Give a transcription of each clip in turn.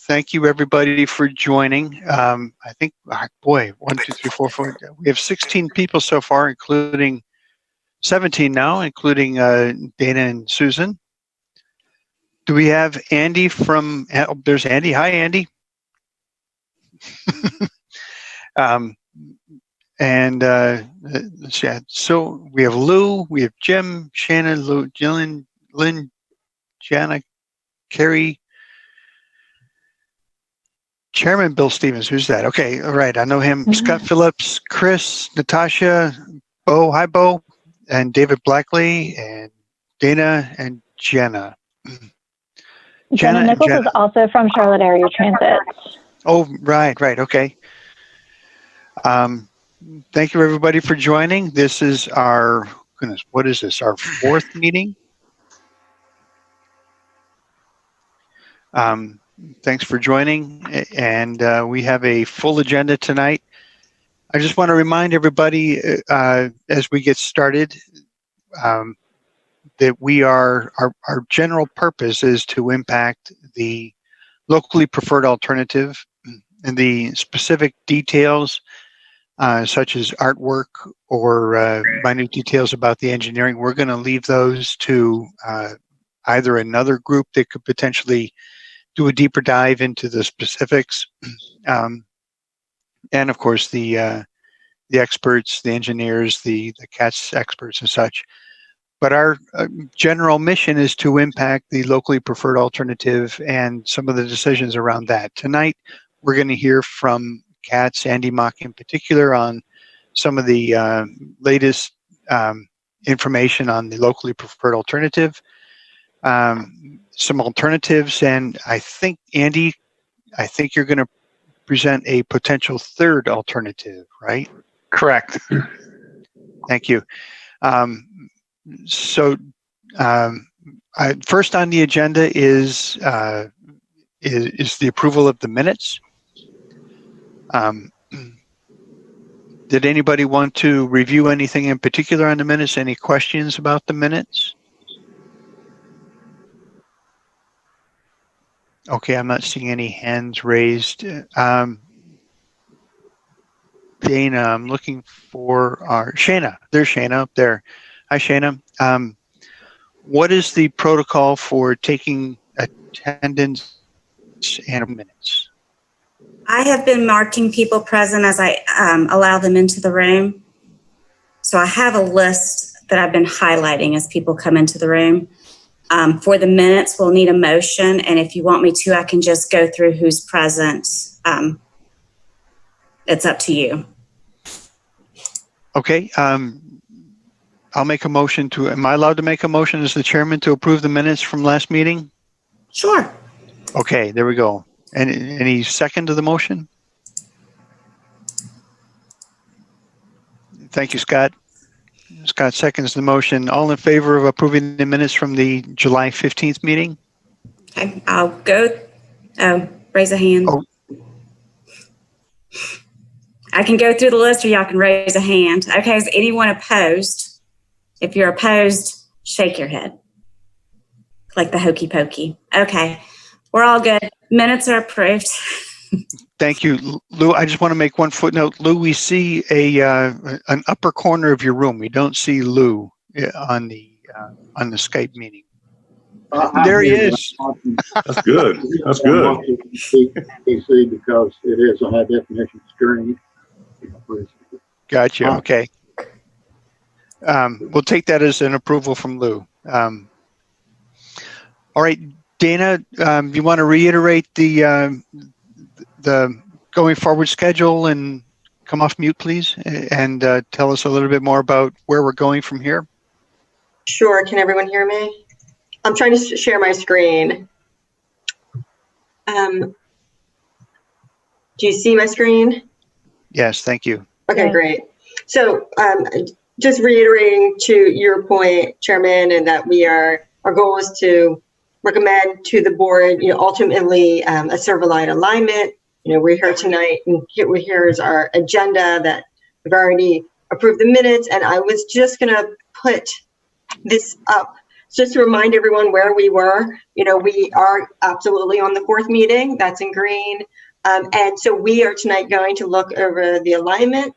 Thank you, everybody, for joining. I think, boy, 1, 2, 3, 4, 4. We have 16 people so far, including 17 now, including Dana and Susan. Do we have Andy from? Oh, there's Andy. Hi, Andy. So we have Lou, we have Jim, Shannon, Lou, Jillian, Lynn, Jana, Carrie, Chairman Bill Stevens. Who's that? Okay, all right. I know him. Mm-hmm. Scott Phillips, Chris, Natasha, Bo, hi Bo, and David Blackley, and Dana and Jenna. Jenna Nichols is also from Charlotte Area Transit. Oh, right. Okay. Thank you, everybody, for joining. This is our, goodness, what is this? Our 4th meeting. Thanks for joining, and we have a full agenda tonight. I just want to remind everybody as we get started that we are, our general purpose is to impact the locally preferred alternative, and the specific details such as artwork or minute details about the engineering, we're going to leave those to either another group that could potentially do a deeper dive into the specifics, and of course the experts, the engineers, the CATS experts and such. But our general mission is to impact the locally preferred alternative and some of the decisions around that. Tonight, we're going to hear from CATS, Andy Mock in particular, on some of the latest information on the locally preferred alternative, some alternatives, and I think, Andy, you're going to present a potential third alternative, right? Correct. Thank you. First on the agenda is the approval of the minutes. Did anybody want to review anything in particular on the minutes? Any questions about the minutes? Okay, I'm not seeing any hands raised. Dana, I'm looking for our Shana. There's Shana up there. Hi, Shana. What is the protocol for taking attendance and minutes? I have been marking people present as I allow them into the room. So I have a list that I've been highlighting as people come into the room. For the minutes, we'll need a motion. And if you want me to, I can just go through who's present. It's up to you. Okay. I'll make a motion to, am I allowed to make a motion as the chairman to approve the minutes from last meeting? Sure. Okay, there we go. Any second to the motion? Thank you, Scott. Scott seconds the motion. All in favor of approving the minutes from the July 15th meeting? Okay, I'll go. Raise a hand. Oh. I can go through the list or y'all can raise a hand. Okay, is anyone opposed? If you're opposed, shake your head. Like the hokey pokey. Okay, we're all good. Minutes are approved. Thank you, Lou. I just want to make one footnote. Lou, we see an upper corner of your room. We don't see Lou on the Skype meeting. There he is. That's good. That's good. PC because it is a high definition screen. Gotcha. Okay. We'll take that as an approval from Lou. All right, Dana, you want to reiterate the going forward schedule and come off mute, please, and tell us a little bit more about where we're going from here? Sure. Can everyone hear me? I'm trying to share my screen. Do you see my screen? Yes, thank you. Okay, great. So just reiterating to your point, Chairman, and that our goal is to recommend to the board, ultimately a server-line alignment. We're here tonight, and here is our agenda that we've already approved the minutes, and I was just going to put this up just to remind everyone where we were, we are absolutely on the 4th meeting. That's in green. And so we are tonight going to look over the alignment.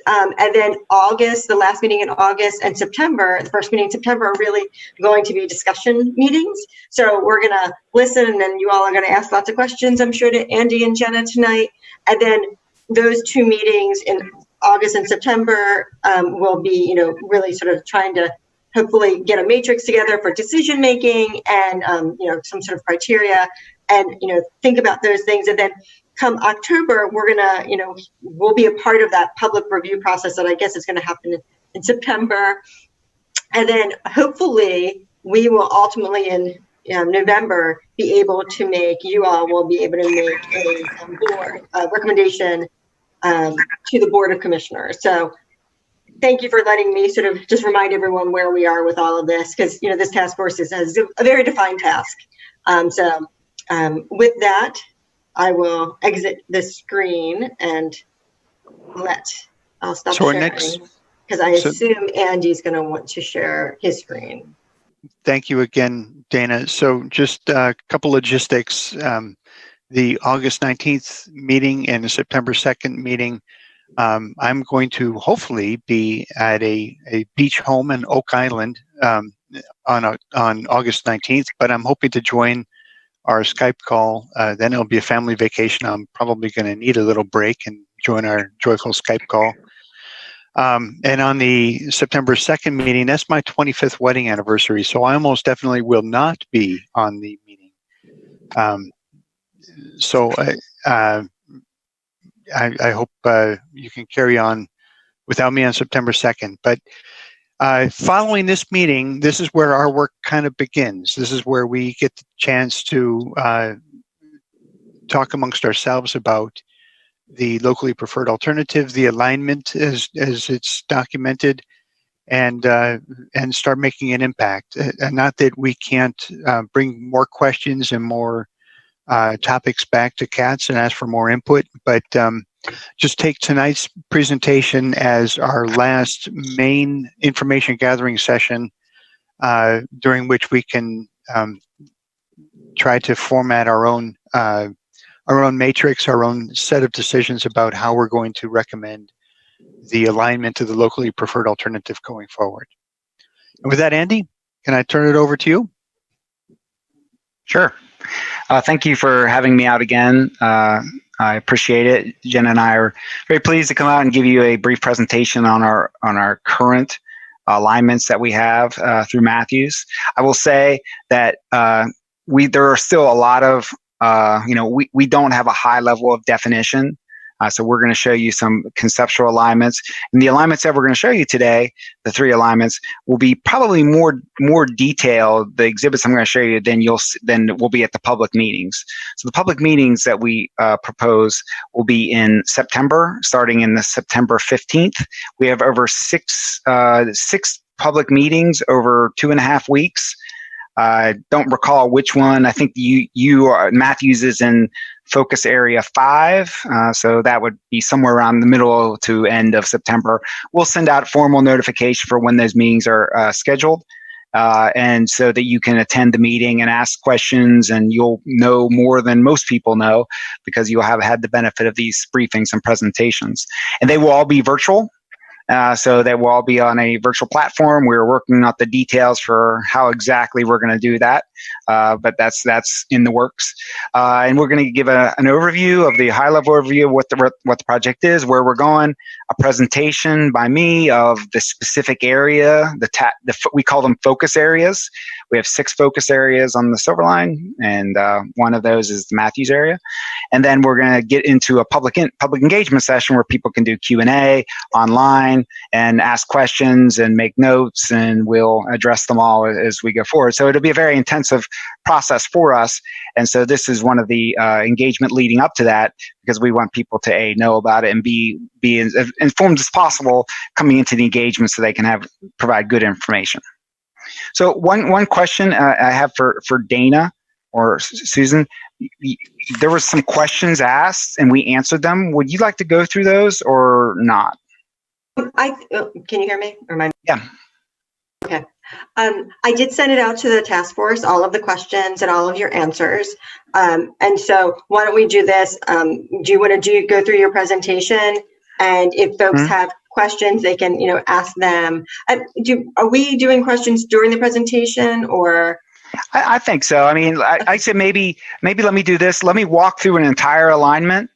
And then August, the last meeting in August, and September, the first meeting in September, are really going to be discussion meetings. So we're going to listen, and then you all are going to ask lots of questions, I'm sure, to Andy and Jenna tonight. And then those 2 meetings in August and September will be, really sort of trying to hopefully get a matrix together for decision making and, some sort of criteria, and, think about those things. And then come October, we're gonna, we'll be a part of that public review process that I guess is gonna happen in September. And then hopefully we will ultimately in November be able to make, you all will be able to make a board recommendation to the Board of Commissioners. So thank you for letting me sort of just remind everyone where we are with all of this, because, this task force has a very defined task. With that, I will exit the screen and I'll stop sharing, because I assume Andy's going to want to share his screen. Thank you again, Dana. So just a couple logistics. The August 19th meeting and the September 2nd meeting, I'm going to hopefully be at a beach home in Oak Island on August 19th, but I'm hoping to join our Skype call. Then it'll be a family vacation. I'm probably going to need a little break and join our joyful Skype call. And on the September 2nd meeting, that's my 25th wedding anniversary, so I almost definitely will not be on the meeting. So I hope you can carry on without me on September 2nd. But following this meeting, this is where our work kind of begins. This is where we get the chance to talk amongst ourselves about the locally preferred alternative, the alignment as it's documented, and start making an impact. And not that we can't bring more questions and more topics back to CATS and ask for more input, but just take tonight's presentation as our last main information gathering session, during which we can try to format our own matrix, our own set of decisions about how we're going to recommend the alignment to the locally preferred alternative going forward. And with that, Andy, can I turn it over to you? Sure. Thank you for having me out again. I appreciate it. Jen and I are very pleased to come out and give you a brief presentation on our current alignments that we have through Matthews. I will say that there are still a lot of we don't have a high level of definition. So we're going to show you some conceptual alignments, and the alignments that we're going to show you today, the 3 alignments, will be probably more detailed. The exhibits I'm going to show you then will be at the public meetings. So the public meetings that we propose will be in September, starting in the September 15th. We have over six public meetings over 2.5 weeks. I don't recall which one. I think Matthews is in focus area 5, so that would be somewhere around the middle to end of September. We'll send out formal notification for when those meetings are scheduled, and so that you can attend the meeting and ask questions, and you'll know more than most people know because you'll have had the benefit of these briefings and presentations. And they will all be virtual. So they will all be on a virtual platform. We're working out the details for how exactly we're going to do that, but that's in the works. And we're going to give an overview of the high-level overview of what the project is, where we're going, a presentation by me of the specific area. We call them focus areas. We have 6 focus areas on the Silver Line, and one of those is the Matthews area. And then we're going to get into a public engagement session where people can do Q&A online and ask questions and make notes, and we'll address them all as we go forward. So it'll be a very intensive process for us. And so this is one of the engagement leading up to that, because we want people to know about it and be as informed as possible coming into the engagement so they can provide good information. So one question I have for Dana or Susan, there were some questions asked and we answered them. Would you like to go through those or not? Can you hear me? Or am I? Yeah. Okay. I did send it out to the task force, all of the questions and all of your answers. And so why don't we do this? Do you want to go through your presentation? And if folks have questions, they can, ask them. Are we doing questions during the presentation or? I think so. I mean, I said maybe let me do this. Let me walk through an entire alignment,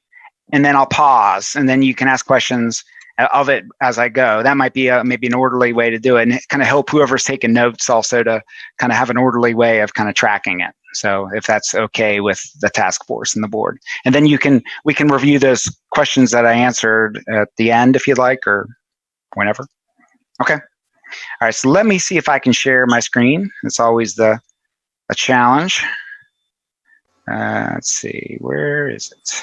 and then I'll pause, and then you can ask questions of it as I go. That might be maybe an orderly way to do it, and kind of help whoever's taking notes also to kind of have an orderly way of kind of tracking it. So if that's okay with the task force and the board, and then we can review those questions that I answered at the end if you'd like, or whenever. Okay. All right. So let me see if I can share my screen. It's always a challenge. Let's see, where is it?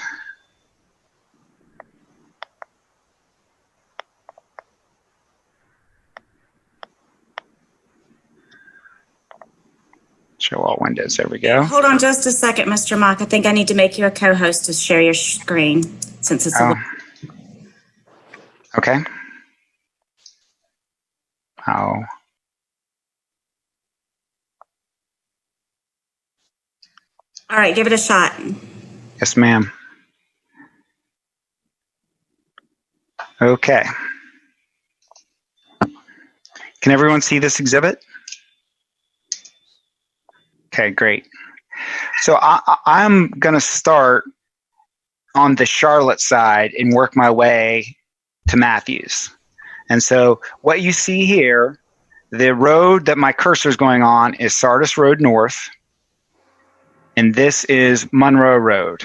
Show all windows. There we go. Hold on just a second, Mr. Mock. I think I need to make you a co-host to share your screen since it's Okay. Oh. All right, give it a shot. Yes, ma'am. Okay. Can everyone see this exhibit? Okay, great. So I'm going to start on the Charlotte side and work my way to Matthews. And so what you see here, the road that my cursor is going on is Sardis Road North, and this is Monroe Road.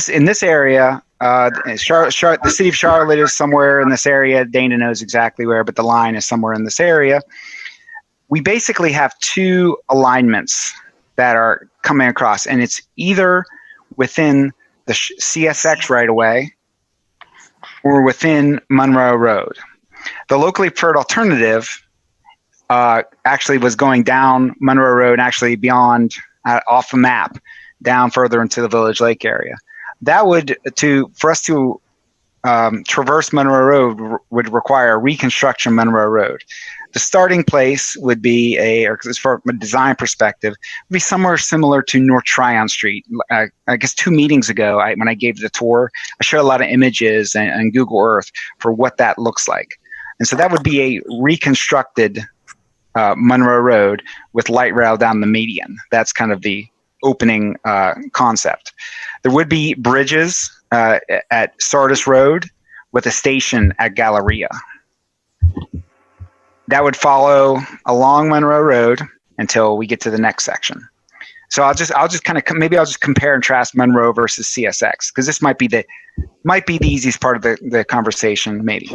In this area, the city of Charlotte is somewhere in this area. Dana knows exactly where, but the line is somewhere in this area. We basically have two alignments that are coming across, and it's either within the CSX right away or within Monroe Road. The locally preferred alternative actually was going down Monroe Road, actually beyond, off the map, down further into the Village Lake area. That would, for us to traverse Monroe Road would require reconstruction Monroe Road. The starting place would be from a design perspective, would be somewhere similar to North Tryon Street. I guess 2 meetings ago, when I gave the tour, I showed a lot of images and Google Earth for what that looks like. And so that would be a reconstructed Monroe Road with light rail down the median. That's kind of the opening concept. There would be bridges at Sardis Road with a station at Galleria. That would follow along Monroe Road until we get to the next section. So I'll just compare and contrast Monroe versus CSX, because this might be the easiest part of the conversation, maybe.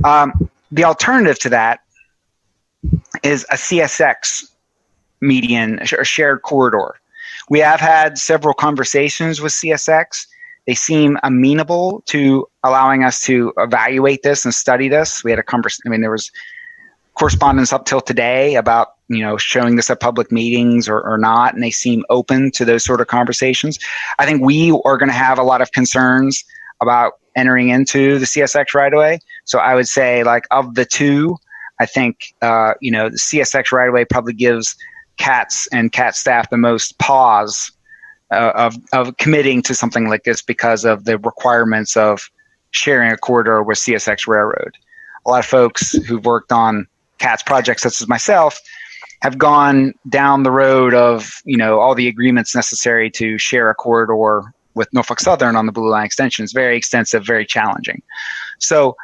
The alternative to that is a CSX median or shared corridor. We have had several conversations with CSX. They seem amenable to allowing us to evaluate this and study this. We had a conversation. There was correspondence up till today about showing this at public meetings or not, and they seem open to those sort of conversations. I think we are going to have a lot of concerns about entering into the CSX right away. So I would say, of the two, I think the CSX right away probably gives CATS and CAT staff the most pause of committing to something like this because of the requirements of sharing a corridor with CSX Railroad. A lot of folks who've worked on CATS projects, such as myself, have gone down the road of all the agreements necessary to share a corridor with Norfolk Southern on the Blue Line extension. It's very extensive, very challenging. So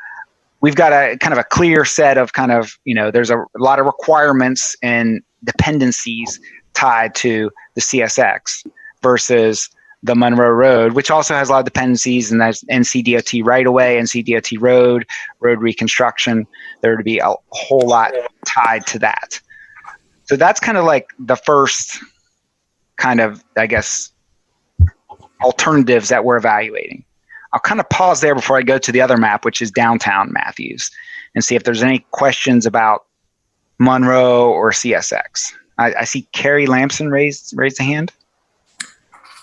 we've got a kind of a clear set of there's a lot of requirements and dependencies tied to the CSX versus the Monroe Road, which also has a lot of dependencies, and that's NCDOT right away, NCDOT road reconstruction. There would be a whole lot tied to that. So that's kind of like the first kind of, I guess, alternatives that we're evaluating. I'll kind of pause there before I go to the other map, which is downtown Matthews, and see if there's any questions about Monroe or CSX. I see Carrie Lamson raised a hand.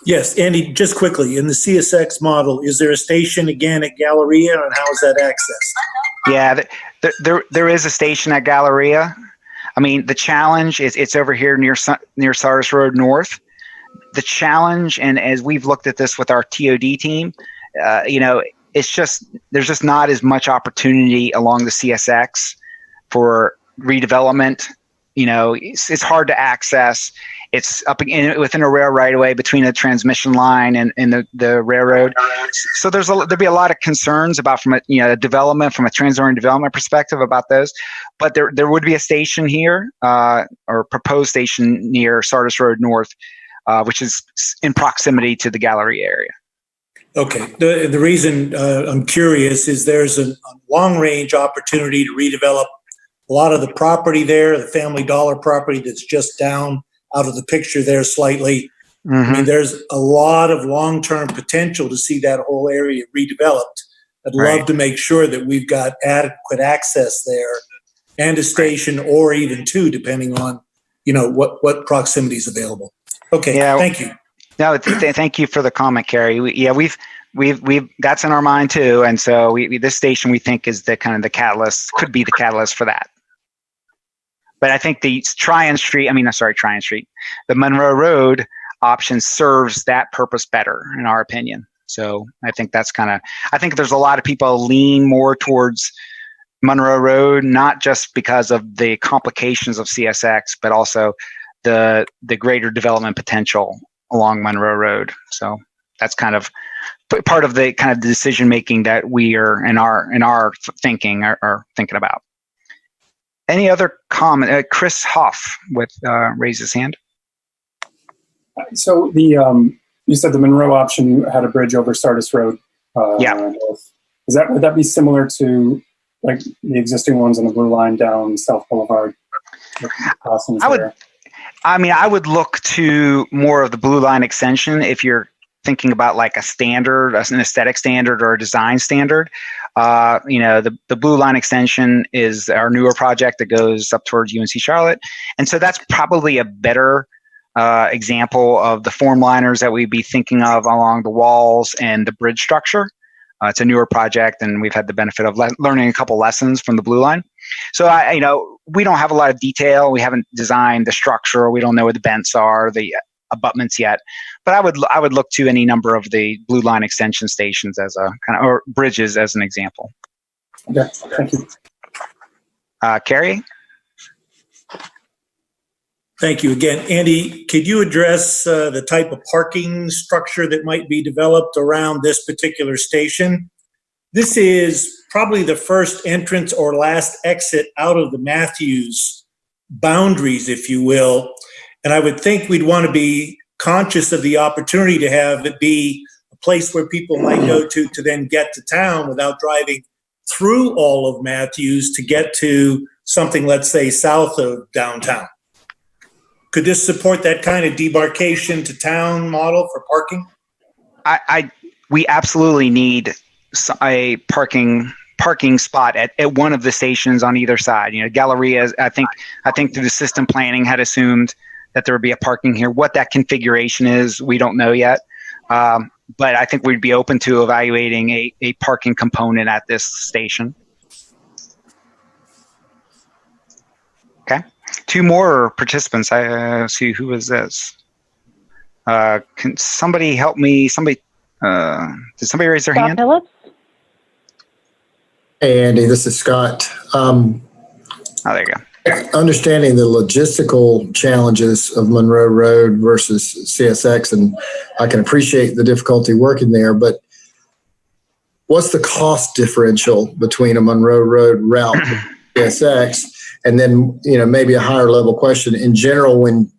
Yes, Andy, just quickly, in the CSX model, is there a station again at Galleria, and how is that accessed? Yeah, there is a station at Galleria. I mean, the challenge is it's over here near Sardis Road North. The challenge, and as we've looked at this with our TOD team, it's just there's just not as much opportunity along the CSX for redevelopment. It's hard to access. It's up within a rail right away between the transmission line and the railroad. So there'll be a lot of concerns about from a development, from a transit development perspective about those. But there would be a station here or proposed station near Sardis Road North, which is in proximity to the Galleria area. Okay. The reason I'm curious is there's a long-range opportunity to redevelop a lot of the property there, the Family Dollar property that's just down out of the picture there slightly. I mean, there's a lot of long-term potential to see that whole area redeveloped. I'd love to make sure that we've got adequate access there and a station or even two, depending on, what proximity is available. Okay, thank you. No, thank you for the comment, Carrie. We've that's in our mind too, and so this station we think is the catalyst, could be the catalyst for that. But I think the the Monroe Road option serves that purpose better, in our opinion. So I think I think there's a lot of people lean more towards Monroe Road, not just because of the complications of CSX, but also the greater development potential along Monroe Road. So that's kind of part of the decision making that we are in our thinking are thinking about. Any other comment? Chris Hoff raised his hand. So you said the Monroe option had a bridge over Sardis Road. North. Would that be similar to like the existing ones on the Blue Line down South Boulevard? I would look to more of the Blue Line extension if you're thinking about like a standard, an aesthetic standard or a design standard. The Blue Line extension is our newer project that goes up towards UNC Charlotte. And so that's probably a better example of the form liners that we'd be thinking of along the walls and the bridge structure. It's a newer project, and we've had the benefit of learning a couple lessons from the Blue Line. So, we don't have a lot of detail. We haven't designed the structure. We don't know where the bents are, the abutments yet. But I would look to any number of the Blue Line extension stations as a or bridges as an example. Okay, thank you. Carrie? Thank you again. Andy, could you address the type of parking structure that might be developed around this particular station? This is probably the first entrance or last exit out of the Matthews boundaries, if you will. And I would think we'd want to be conscious of the opportunity to have it be a place where people might go to then get to town without driving through all of Matthews to get to something, let's say, south of downtown. Could this support that kind of demarcation to town model for parking? We absolutely need a parking spot at one of the stations on either side. Galleria, I think through the system planning had assumed that there would be a parking here. What that configuration is, we don't know yet. But I think we'd be open to evaluating a parking component at this station. Okay. Two more participants. I see, who is this? Can somebody help me? Did somebody raise their hand? Phillips? Hey, Andy, this is Scott. Oh, there you go. Understanding the logistical challenges of Monroe Road versus CSX, and I can appreciate the difficulty working there, but what's the cost differential between a Monroe Road route and CSX? And then, maybe a higher level question in general, when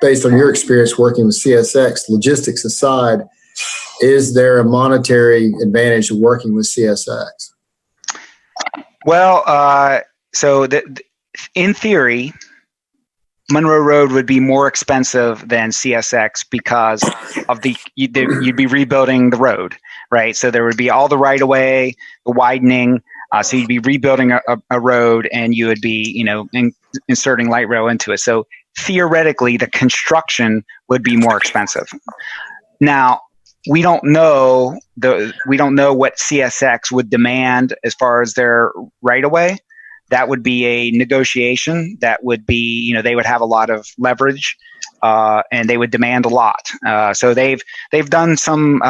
based on your experience working with CSX, logistics aside, is there a monetary advantage of working with CSX? Well, in theory, Monroe Road would be more expensive than CSX because of you'd be rebuilding the road, right? So there would be all the right of way, the widening. So you'd be rebuilding a road, and you would be, inserting light rail into it. So theoretically, the construction would be more expensive. Now, we don't know what CSX would demand as far as their right of way. That would be a negotiation. That would be, they would have a lot of leverage, and they would demand a lot. So they've done some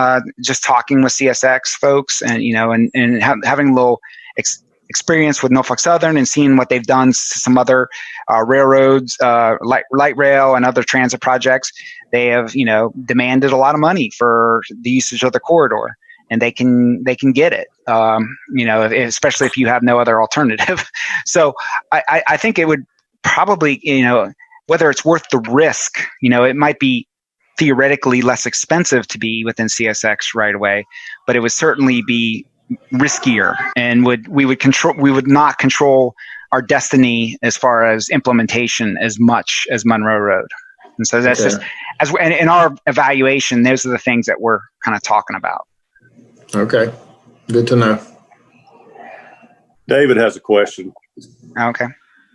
just talking with CSX folks, and having a little experience with Norfolk Southern and seeing what they've done to some other railroads, light rail and other transit projects. They have demanded a lot of money for the usage of the corridor. And they can get it, especially if you have no other alternative. So I think it would probably, whether it's worth the risk, it might be theoretically less expensive to be within CSX right away, but it would certainly be riskier, and we would not control our destiny as far as implementation as much as Monroe Road. And so that's just in our evaluation, those are the things that we're kind of talking about. Okay, good to know. David has a question. Okay.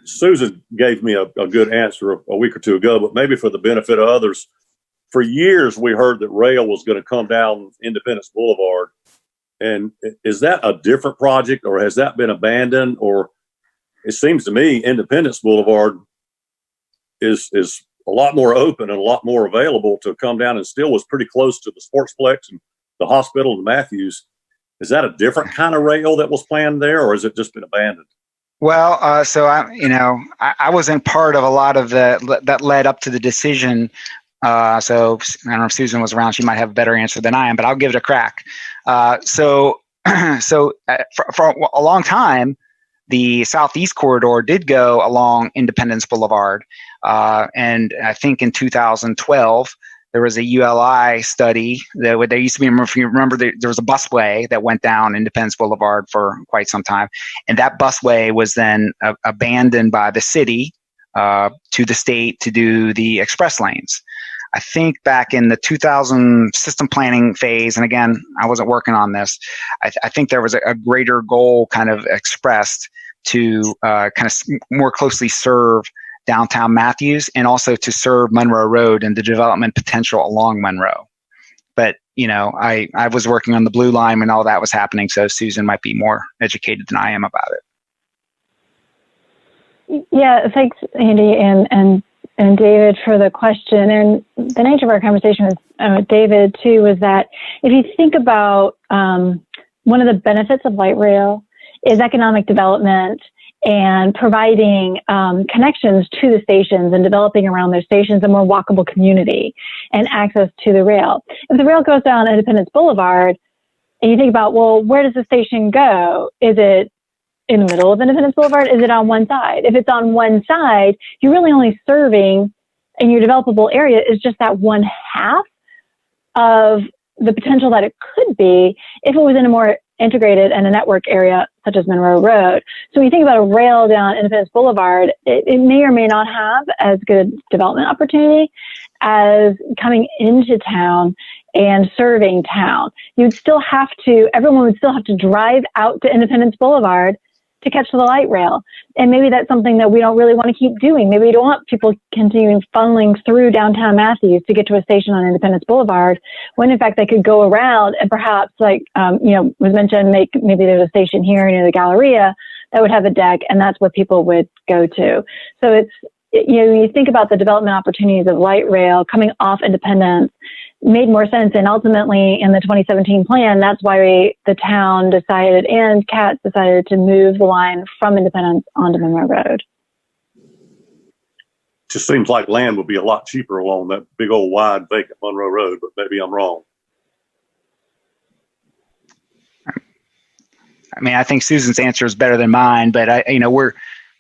Susan gave me a good answer a week or two ago, but maybe for the benefit of others, for years we heard that rail was going to come down Independence Boulevard. And is that a different project, or has that been abandoned? Or it seems to me Independence Boulevard is a lot more open and a lot more available to come down, and still was pretty close to the Sportsplex and the hospital and Matthews. Is that a different kind of rail that was planned there, or has it just been abandoned? Well, so I wasn't part of a lot of that led up to the decision. So I don't know if Susan was around; she might have a better answer than I am, but I'll give it a crack. So for a long time, the Southeast Corridor did go along Independence Boulevard, and I think in 2012. There was a ULI study that there used to be, if you remember, there was a busway that went down Independence Boulevard for quite some time. And that busway was then abandoned by the city to the state to do the express lanes. I think back in the 2000 system planning phase, and again, I wasn't working on this, I think there was a greater goal kind of expressed to kind of more closely serve downtown Matthews, and also to serve Monroe Road and the development potential along Monroe. But, I was working on the Blue Line when all that was happening, so Susan might be more educated than I am about it. Yeah, thanks, Andy and David, for the question. And the nature of our conversation with David, too, was that if you think about one of the benefits of light rail is economic development and providing connections to the stations and developing around their stations a more walkable community and access to the rail. If the rail goes down Independence Boulevard, and you think about, well, where does the station go? Is it in the middle of Independence Boulevard? Is it on one side? If it's on one side, you're really only serving, and your developable area is just that one half of the potential that it could be if it was in a more integrated and a network area such as Monroe Road. So when you think about a rail down Independence Boulevard, it may or may not have as good development opportunity as coming into town and serving town. Everyone would still have to drive out to Independence Boulevard to catch the light rail. And maybe that's something that we don't really want to keep doing. Maybe we don't want people continuing funneling through downtown Matthews to get to a station on Independence Boulevard, when in fact they could go around and perhaps, like, was mentioned, maybe there's a station here near the Galleria that would have a deck, and that's what people would go to. So when you think about the development opportunities of light rail coming off Independence, made more sense. And ultimately in the 2017 plan, that's why the town decided, and CATS decided, to move the line from Independence onto Monroe Road. Just seems like land would be a lot cheaper along that big old wide vacant Monroe Road, but maybe I'm wrong. I mean, I think Susan's answer is better than mine, but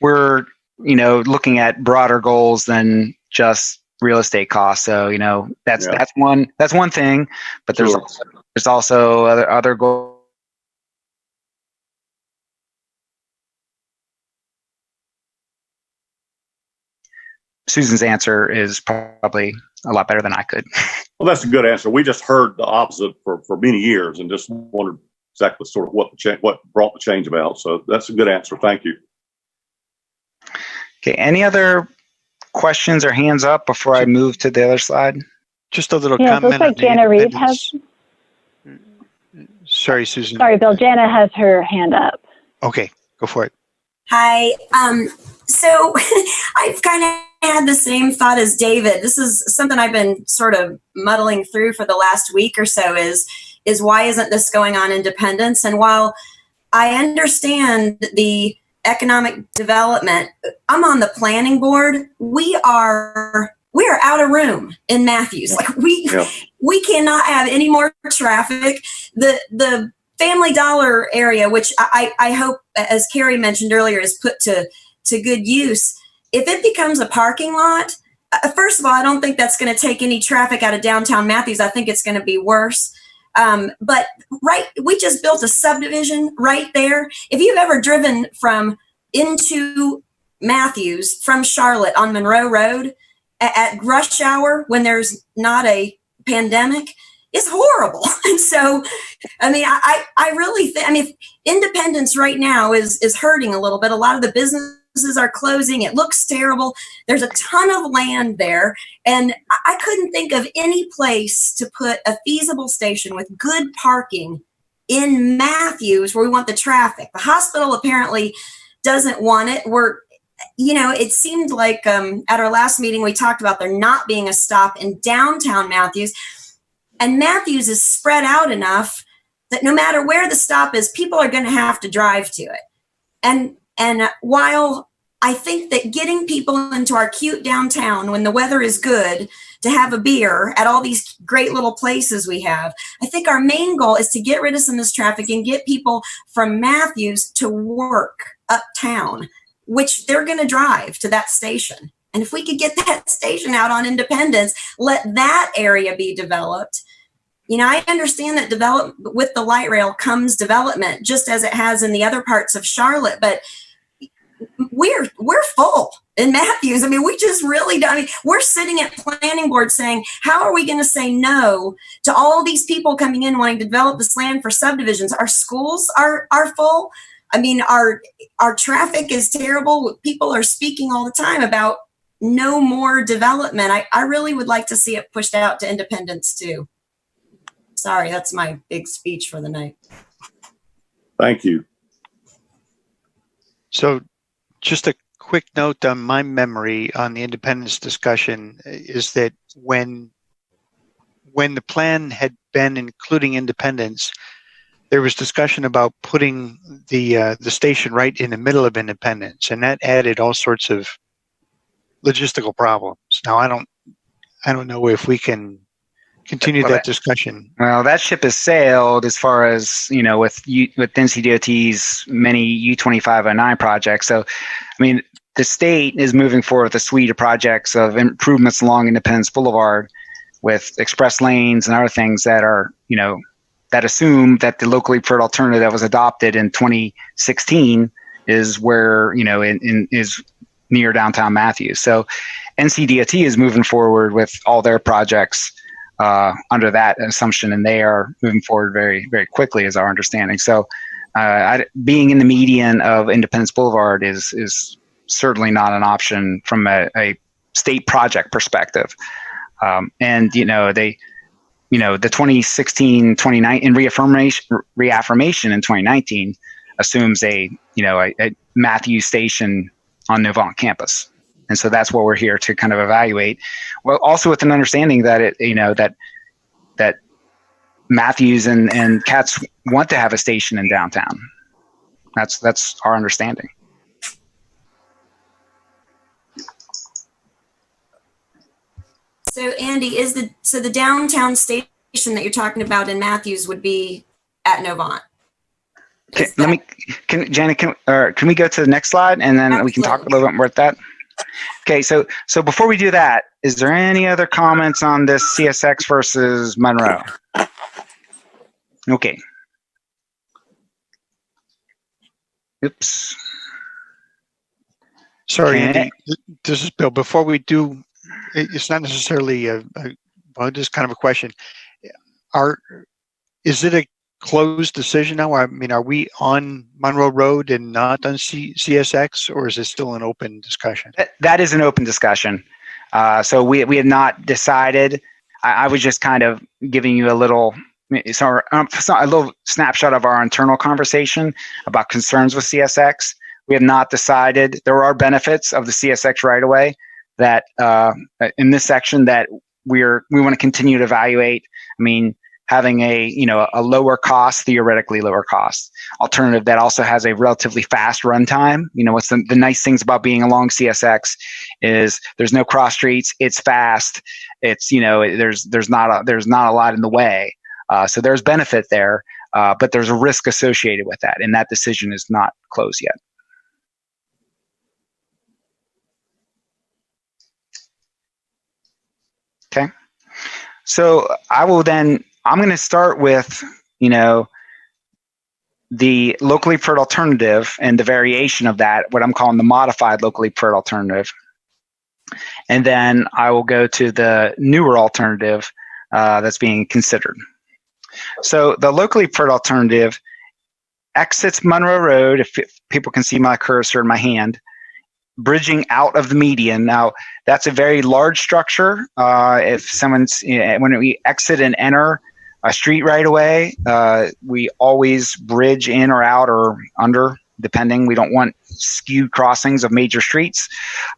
we're looking at broader goals than just real estate costs. So, that's one thing, but there's also other goals. Susan's answer is probably a lot better than I could. Well, that's a good answer. We just heard the opposite for many years and just wondered exactly sort of what brought the change about. So that's a good answer. Thank you. Okay. Any other questions or hands up before I move to the other slide? Just a little comment. Looks like Jana Reed has. sorry, Susan. Sorry, Bill. Jana has her hand up. Okay, go for it. Hi. So I've kind of had the same thought as David. This is something I've been sort of muddling through for the last week or so is why isn't this going on Independence? And while I understand the economic development, I'm on the planning board. We are out of room in Matthews. Like we cannot have any more traffic. The Family Dollar area, which I hope, as Carrie mentioned earlier, is put to good use. If it becomes a parking lot, first of all, I don't think that's going to take any traffic out of downtown Matthews. I think it's going to be worse. But we just built a subdivision right there. If you've ever driven into Matthews from Charlotte on Monroe Road at rush hour when there's not a pandemic, it's horrible. And so, I mean, I really think, I mean, Independence right now is hurting a little bit. A lot of the businesses are closing. It looks terrible. There's a ton of land there. And I couldn't think of any place to put a feasible station with good parking in Matthews where we want the traffic. The hospital apparently doesn't want it. It seemed like at our last meeting, we talked about there not being a stop in downtown Matthews. And Matthews is spread out enough that no matter where the stop is, people are going to have to drive to it. And while I think that getting people into our cute downtown when the weather is good to have a beer at all these great little places we have, I think our main goal is to get rid of some of this traffic and get people from Matthews to work uptown, which they're going to drive to that station. And if we could get that station out on Independence, let that area be developed. I understand that with the light rail comes development, just as it has in the other parts of Charlotte, but we're full in Matthews. I mean, we just really don't. I mean, we're sitting at planning board saying, how are we going to say no to all these people coming in wanting to develop this land for subdivisions? Our schools are full. I mean, our traffic is terrible. People are speaking all the time about no more development. I really would like to see it pushed out to Independence too. Sorry, that's my big speech for the night. Thank you. So just a quick note on my memory on the Independence discussion is that when the plan had been including Independence, there was discussion about putting the station right in the middle of Independence, and that added all sorts of logistical problems. Now, I don't know if we can continue that discussion. Well, that ship has sailed as far as, with NCDOT's many U2509 projects. So, I mean, the state is moving forward with a suite of projects of improvements along Independence Boulevard with express lanes and other things that are, that assume that the locally preferred alternative that was adopted in 2016 is where, is near downtown Matthews. So NCDOT is moving forward with all their projects under that assumption, and they are moving forward very, very quickly, is our understanding. So being in the median of Independence Boulevard is certainly not an option from a state project perspective. And, the 2016, 2019 reaffirmation in 2019 assumes a Matthews station on Novant campus. And so that's what we're here to kind of evaluate. Well, also with an understanding that that Matthews and Katz want to have a station in downtown. That's our understanding. So Andy, the downtown station that you're talking about in Matthews would be at Novant? Janet, can we go to the next slide and then we can talk a little bit more about that? Okay, so before we do that, is there any other comments on this CSX versus Monroe? Okay. Oops. Sorry, Andy, this is Bill. Before we do, it's not necessarily just kind of a question. Is it a closed decision now? I mean, are we on Monroe Road and not on CSX, or is it still an open discussion? That is an open discussion. So we have not decided. I was just kind of giving you a little So a little snapshot of our internal conversation about concerns with CSX. We have not decided. There are benefits of the CSX right away that in this section that we want to continue to evaluate. I mean, having a lower cost, theoretically lower cost alternative that also has a relatively fast runtime. What's the nice things about being along CSX is there's no cross streets. It's fast. It's there's not a lot in the way. So there's benefit there, but there's a risk associated with that, and that decision is not closed yet. Okay, so I'm going to start with, the locally preferred alternative and the variation of that, what I'm calling the modified locally preferred alternative. And then I will go to the newer alternative that's being considered. So the locally preferred alternative exits Monroe Road, if people can see my cursor in my hand, bridging out of the median. Now, that's a very large structure. When we exit and enter a street right away, we always bridge in or out or under, depending. We don't want skewed crossings of major streets.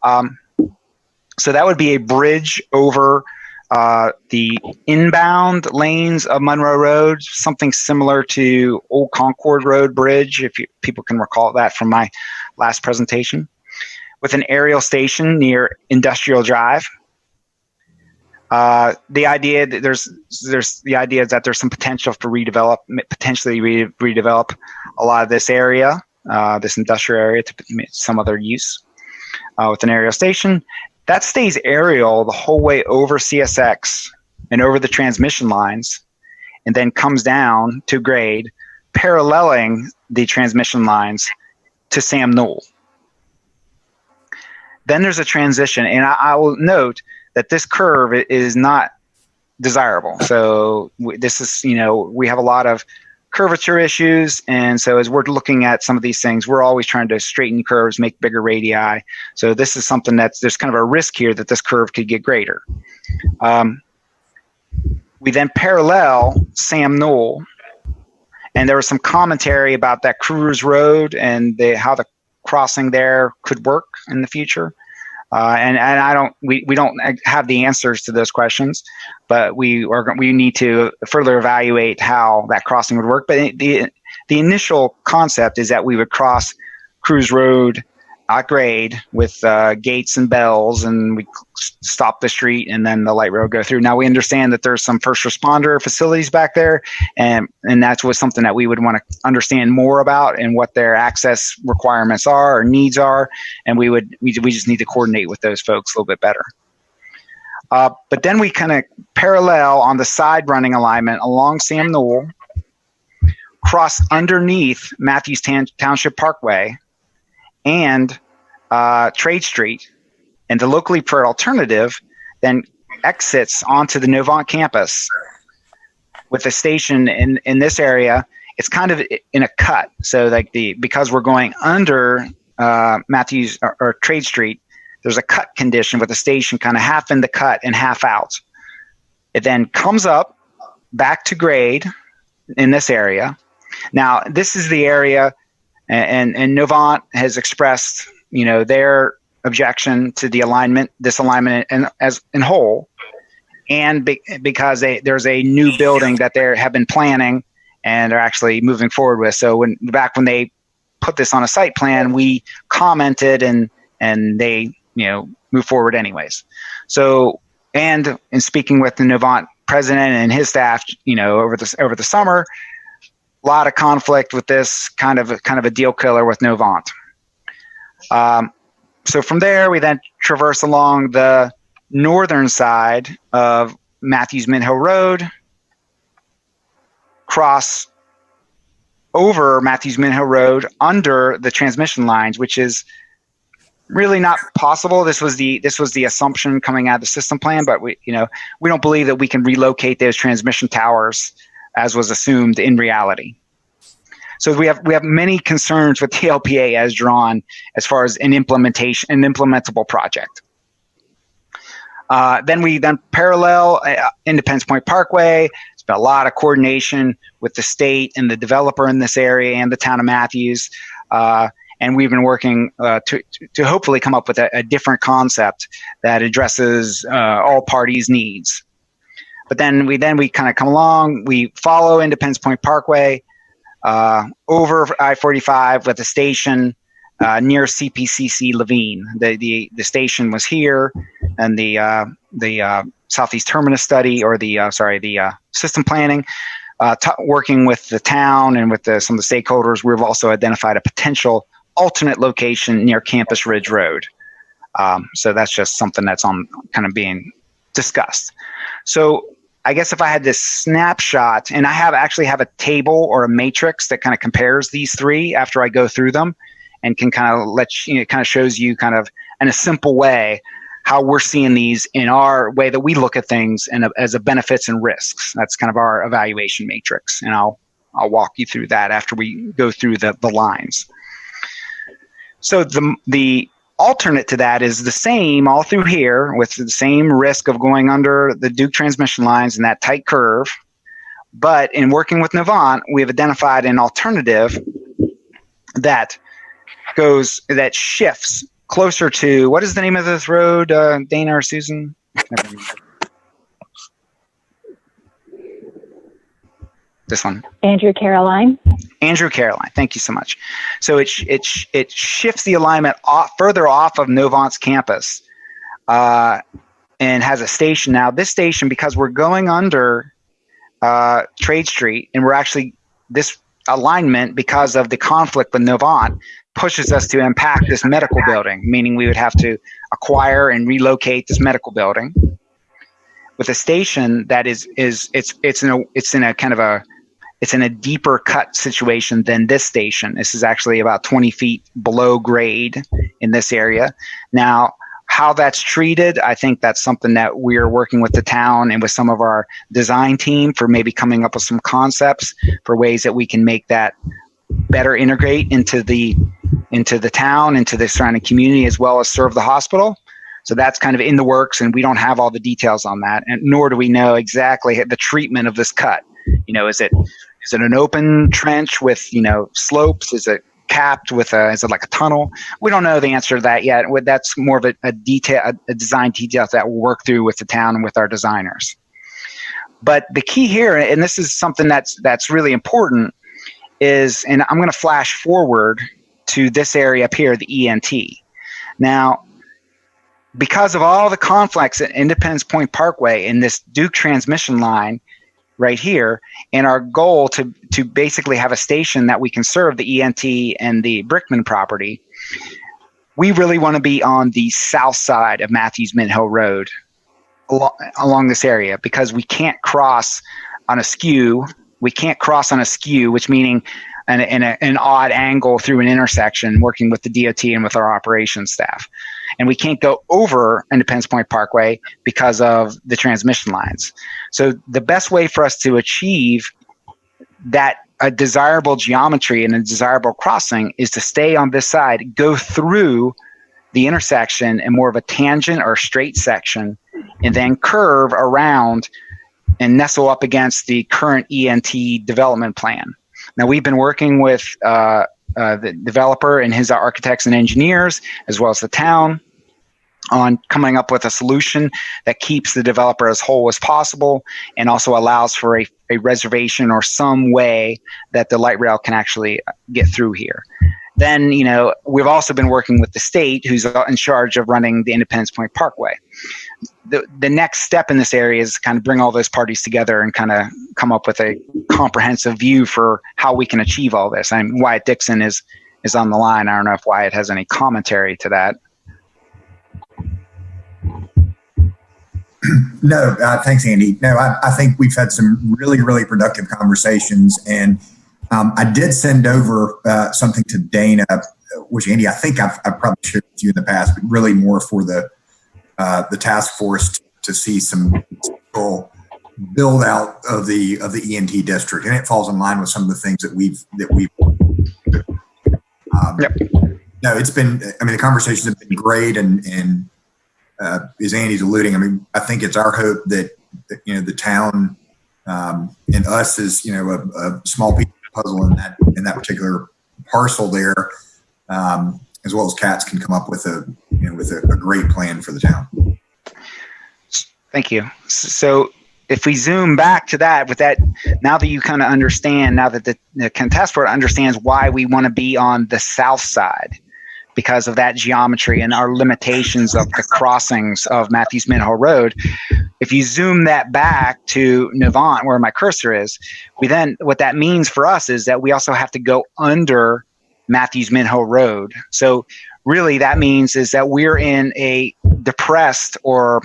So that would be a bridge over the inbound lanes of Monroe Road, something similar to Old Concord Road Bridge, if people can recall that from my last presentation, with an aerial station near Industrial Drive. The idea that there's some potential to potentially redevelop a lot of this area, this industrial area, to some other use with an aerial station. That stays aerial the whole way over CSX and over the transmission lines, and then comes down to grade, paralleling the transmission lines to Sam Newell. Then there's a transition, and I will note that this curve is not desirable. So this is, we have a lot of curvature issues, and so as we're looking at some of these things, we're always trying to straighten curves, make bigger radii. So this is something there's kind of a risk here that this curve could get greater. We then parallel Sam Newell, and there was some commentary about that Cruz Road and how the crossing there could work in the future. We don't have the answers to those questions, but we need to further evaluate how that crossing would work. But the initial concept is that we would cross Cruz Road at grade with gates and bells, and we stop the street, and then the light rail go through. Now we understand that there's some first responder facilities back there, and that's something that we would want to understand more about and what their access requirements are or needs are, and we just need to coordinate with those folks a little bit better. But then we kind of parallel on the side running alignment along Sam Newell, cross underneath Matthews Township Parkway and Trade Street, and the locally preferred alternative then exits onto the Novant campus with a station in this area. It's kind of in a cut, so because we're going under Matthews or Trade Street, there's a cut condition with the station kind of half in the cut and half out. It then comes up back to grade in this area. Now this is the area. And Novant has expressed, their objection to the alignment, this alignment in whole, and because there's a new building that they have been planning and are actually moving forward with. So when they put this on a site plan, we commented and they move forward anyways. So and in speaking with the Novant president and his staff, over the summer. A lot of conflict with this kind of a deal killer with Novant. So from there, we then traverse along the northern side of Matthews Mint Hill Road, cross over Matthews Mint Hill Road under the transmission lines, which is really not possible. This was the assumption coming out of the system plan, but we don't believe that we can relocate those transmission towers as was assumed in reality. So we have many concerns with the LPA as drawn as far as an implementable project. Then we parallel Independence Point Parkway. It's been a lot of coordination with the state and the developer in this area and the town of Matthews. And we've been working to hopefully come up with a different concept that addresses all parties' needs. But then we kind of come along, we follow Independence Point Parkway over I-45 with a station near CPCC Levine. The station was here, and the Southeast Terminus study, or the system planning, working with the town and with some of the stakeholders, we've also identified a potential alternate location near Campus Ridge Road. So that's just something that's on kind of being discussed. So I guess if I had this snapshot, and I actually have a table or a matrix that kind of compares these three after I go through them, and can kind of kind of shows you kind of in a simple way how we're seeing these in our way that we look at things and as a benefits and risks. That's kind of our evaluation matrix, and I'll walk you through that after we go through the lines. So the alternate to that is the same all through here, with the same risk of going under the Duke transmission lines and that tight curve. But in working with Novant, we have identified an alternative that shifts closer to, what is the name of this road, Dana or Susan? This one. Andrew Caroline. Andrew Caroline, thank you so much. So it shifts the alignment further off of Novant's campus and has a station. Now this station, because we're going under Trade Street, and we're actually, this alignment, because of the conflict with Novant, pushes us to impact this medical building, meaning we would have to acquire and relocate this medical building with a station that it's in a deeper cut situation than this station. This is actually about 20 feet below grade in this area. Now, how that's treated, I think that's something that we're working with the town and with some of our design team for maybe coming up with some concepts for ways that we can make that better integrate into the town, into the surrounding community, as well as serve the hospital. So that's kind of in the works, and we don't have all the details on that, and nor do we know exactly the treatment of this cut. Is it an open trench with, slopes? Is it capped with is it like a tunnel? We don't know the answer to that yet. That's more of a design detail that we'll work through with the town and with our designers. But the key here, and this is something that's really important, is, and I'm going to flash forward to this area up here, the ENT. Now, because of all the conflicts at Independence Point Parkway in this Duke transmission line right here, and our goal to basically have a station that we can serve the ENT and the Brickman property, we really want to be on the south side of Matthews Mint Hill Road along this area, because we can't cross on a skew. We can't cross on a skew, which meaning an odd angle through an intersection, working with the DOT and with our operations staff. And we can't go over Independence Point Parkway because of the transmission lines. So the best way for us to achieve that a desirable geometry and a desirable crossing is to stay on this side, go through the intersection in more of a tangent or straight section, and then curve around and nestle up against the current ENT development plan. Now, we've been working with the developer and his architects and engineers, as well as the town, on coming up with a solution that keeps the developer as whole as possible and also allows for a reservation or some way that the light rail can actually get through here. Then, we've also been working with the state, who's in charge of running the Independence Point Parkway. The next step in this area is kind of bring all those parties together and kind of come up with a comprehensive view for how we can achieve all this. And Wyatt Dixon is on the line. I don't know if Wyatt has any commentary to that. No, thanks, Andy. No, I think we've had some really, really productive conversations, and I did send over something to Dana, which, Andy, I think I've probably shared with you in the past, but really more for the task force to see some full build out of the ENT district, and it falls in line with some of the things that we've. Yep. No, it's been. I mean, the conversations have been great, and as Andy's alluding, I mean, I think it's our hope that the town and us as, a small piece of the puzzle in that particular parcel there, as well as CATS can come up with a great plan for the town. Thank you. So if we zoom back to that, now that you kind of understand, now that the task force understands why we want to be on the south side because of that geometry and our limitations of the crossings of Matthews Mint Hill Road. If you zoom that back to Navant, where my cursor is, what that means for us is that we also have to go under Matthews Mint Hill Road. So really that means is that we're in a depressed or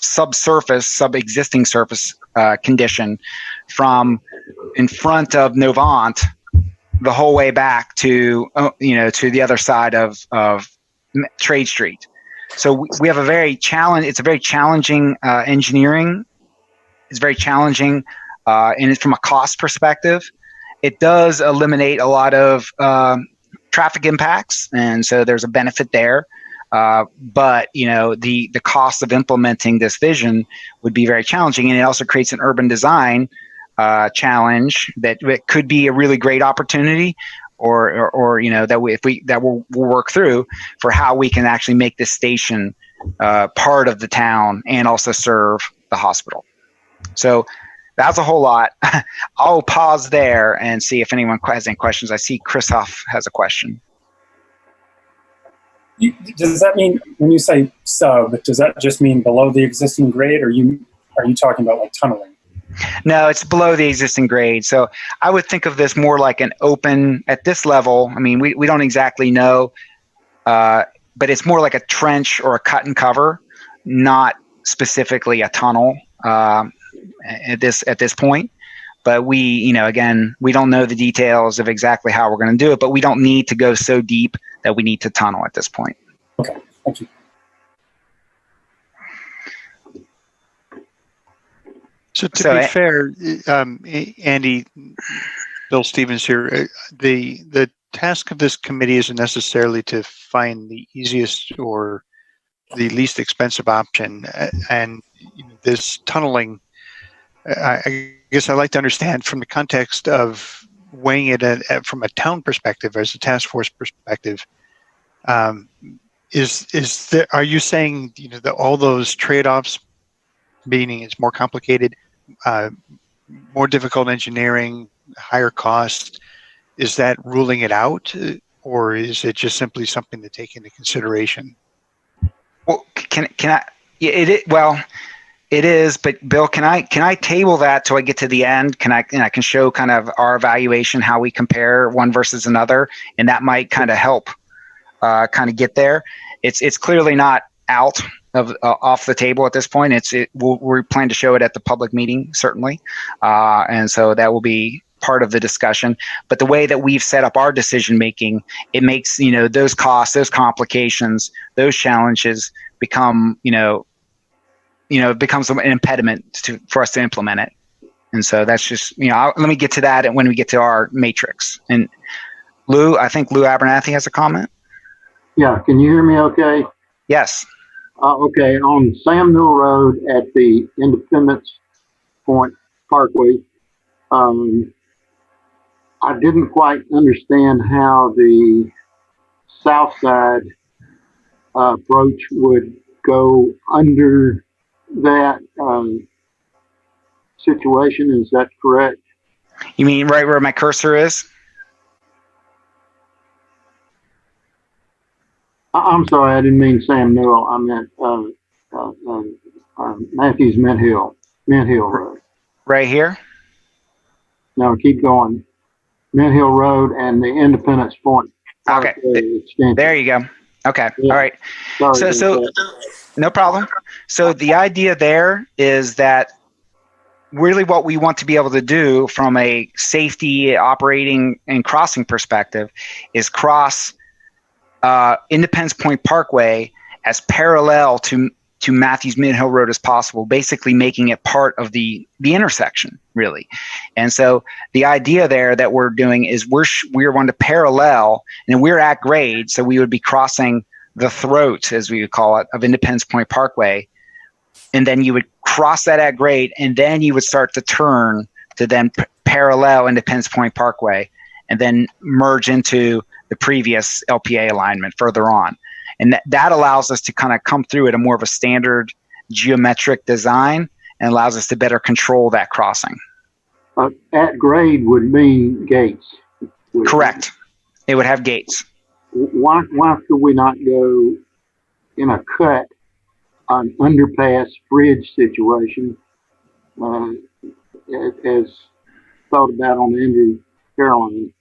sub-existing surface condition from in front of Novant the whole way back to the other side of Trade Street. So we have it's a very challenging engineering. It's very challenging and from a cost perspective. It does eliminate a lot of traffic impacts, and so there's a benefit there. But the cost of implementing this vision would be very challenging, and it also creates an urban design challenge that could be a really great opportunity, or we'll work through for how we can actually make this station part of the town and also serve the hospital. So that's a whole lot. I'll pause there and see if anyone has any questions. I see Chris Huff has a question. Does that mean, when you say sub, does that just mean below the existing grade, or are you talking about like tunneling? No, it's below the existing grade. So I would think of this more like an open, at this level. I mean, we don't exactly know, but it's more like a trench or a cut and cover, not specifically a tunnel at this point. But we don't know the details of exactly how we're going to do it, but we don't need to go so deep that we need to tunnel at this point. Okay, thank you. So to be fair, Andy, Bill Stevens here, the task of this committee isn't necessarily to find the easiest or the least expensive option. And this tunneling, I guess I'd like to understand from the context of weighing it from a town perspective as a task force perspective. Are you saying that all those trade-offs, meaning it's more complicated, more difficult engineering, higher cost, is that ruling it out, or is it just simply something to take into consideration? Well, can I? Yeah, it is, but Bill, can I table that till I get to the end? I can show kind of our evaluation, how we compare one versus another, and that might kind of help kind of get there. It's clearly not out of off the table at this point. We plan to show it at the public meeting, certainly, and so that will be part of the discussion. But the way that we've set up our decision making, it makes those costs, those complications, those challenges become it becomes an impediment for us to implement it. And so that's just, let me get to that when we get to our matrix. And I think Lou Abernathy has a comment. Yeah, can you hear me okay? Yes. Okay, on Sam Newell Road at the Independence Point Parkway, I didn't quite understand how the south side approach would go under that situation. Is that correct? You mean right where my cursor is? I'm sorry, I didn't mean Sam Newell. I meant Matthews Mint Hill Road. Right here? No, keep going. Mint Hill Road and the Independence Point. Okay, there you go. Okay, yeah. All right. Sorry, so no problem. So the idea there is that really what we want to be able to do from a safety, operating, and crossing perspective is cross Independence Point Parkway as parallel to Matthews Mint Hill Road as possible, basically making it part of the intersection, really. And so the idea there that we're doing is we're going to parallel, and we're at grade, so we would be crossing the throat, as we would call it, of Independence Point Parkway and then you would cross that at grade, and then you would start to turn to then parallel Independence Point Parkway, and then merge into the previous LPA alignment further on. And that allows us to kind of come through at a more of a standard geometric design and allows us to better control that crossing. At grade would mean gates. Correct. It would have gates. Why could we not go in a cut, an underpass bridge situation, as thought about on the Andrew Caroline?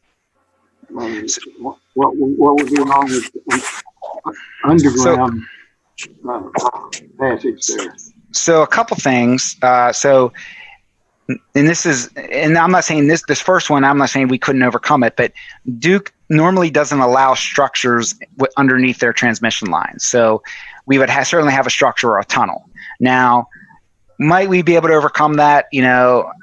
What would be wrong with underground passage there? So a couple things. And I'm not saying this first one, I'm not saying we couldn't overcome it, but Duke normally doesn't allow structures underneath their transmission lines. So we would certainly have a structure or a tunnel. Now, might we be able to overcome that?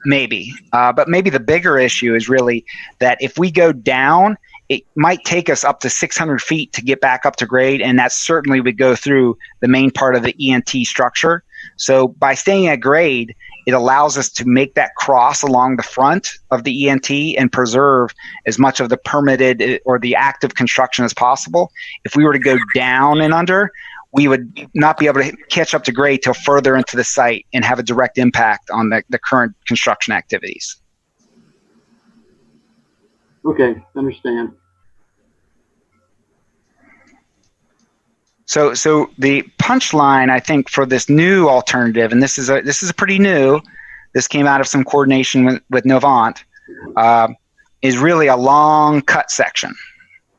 Maybe. But maybe the bigger issue is really that if we go down, it might take us up to 600 feet to get back up to grade, and that certainly would go through the main part of the ENT structure. So by staying at grade, it allows us to make that cross along the front of the ENT and preserve as much of the permitted or the active construction as possible. If we were to go down and under, we would not be able to catch up to grade till further into the site and have a direct impact on the current construction activities. Okay, understand. So the punchline, I think, for this new alternative, and this is a pretty new, this came out of some coordination with Novant, is really a long cut section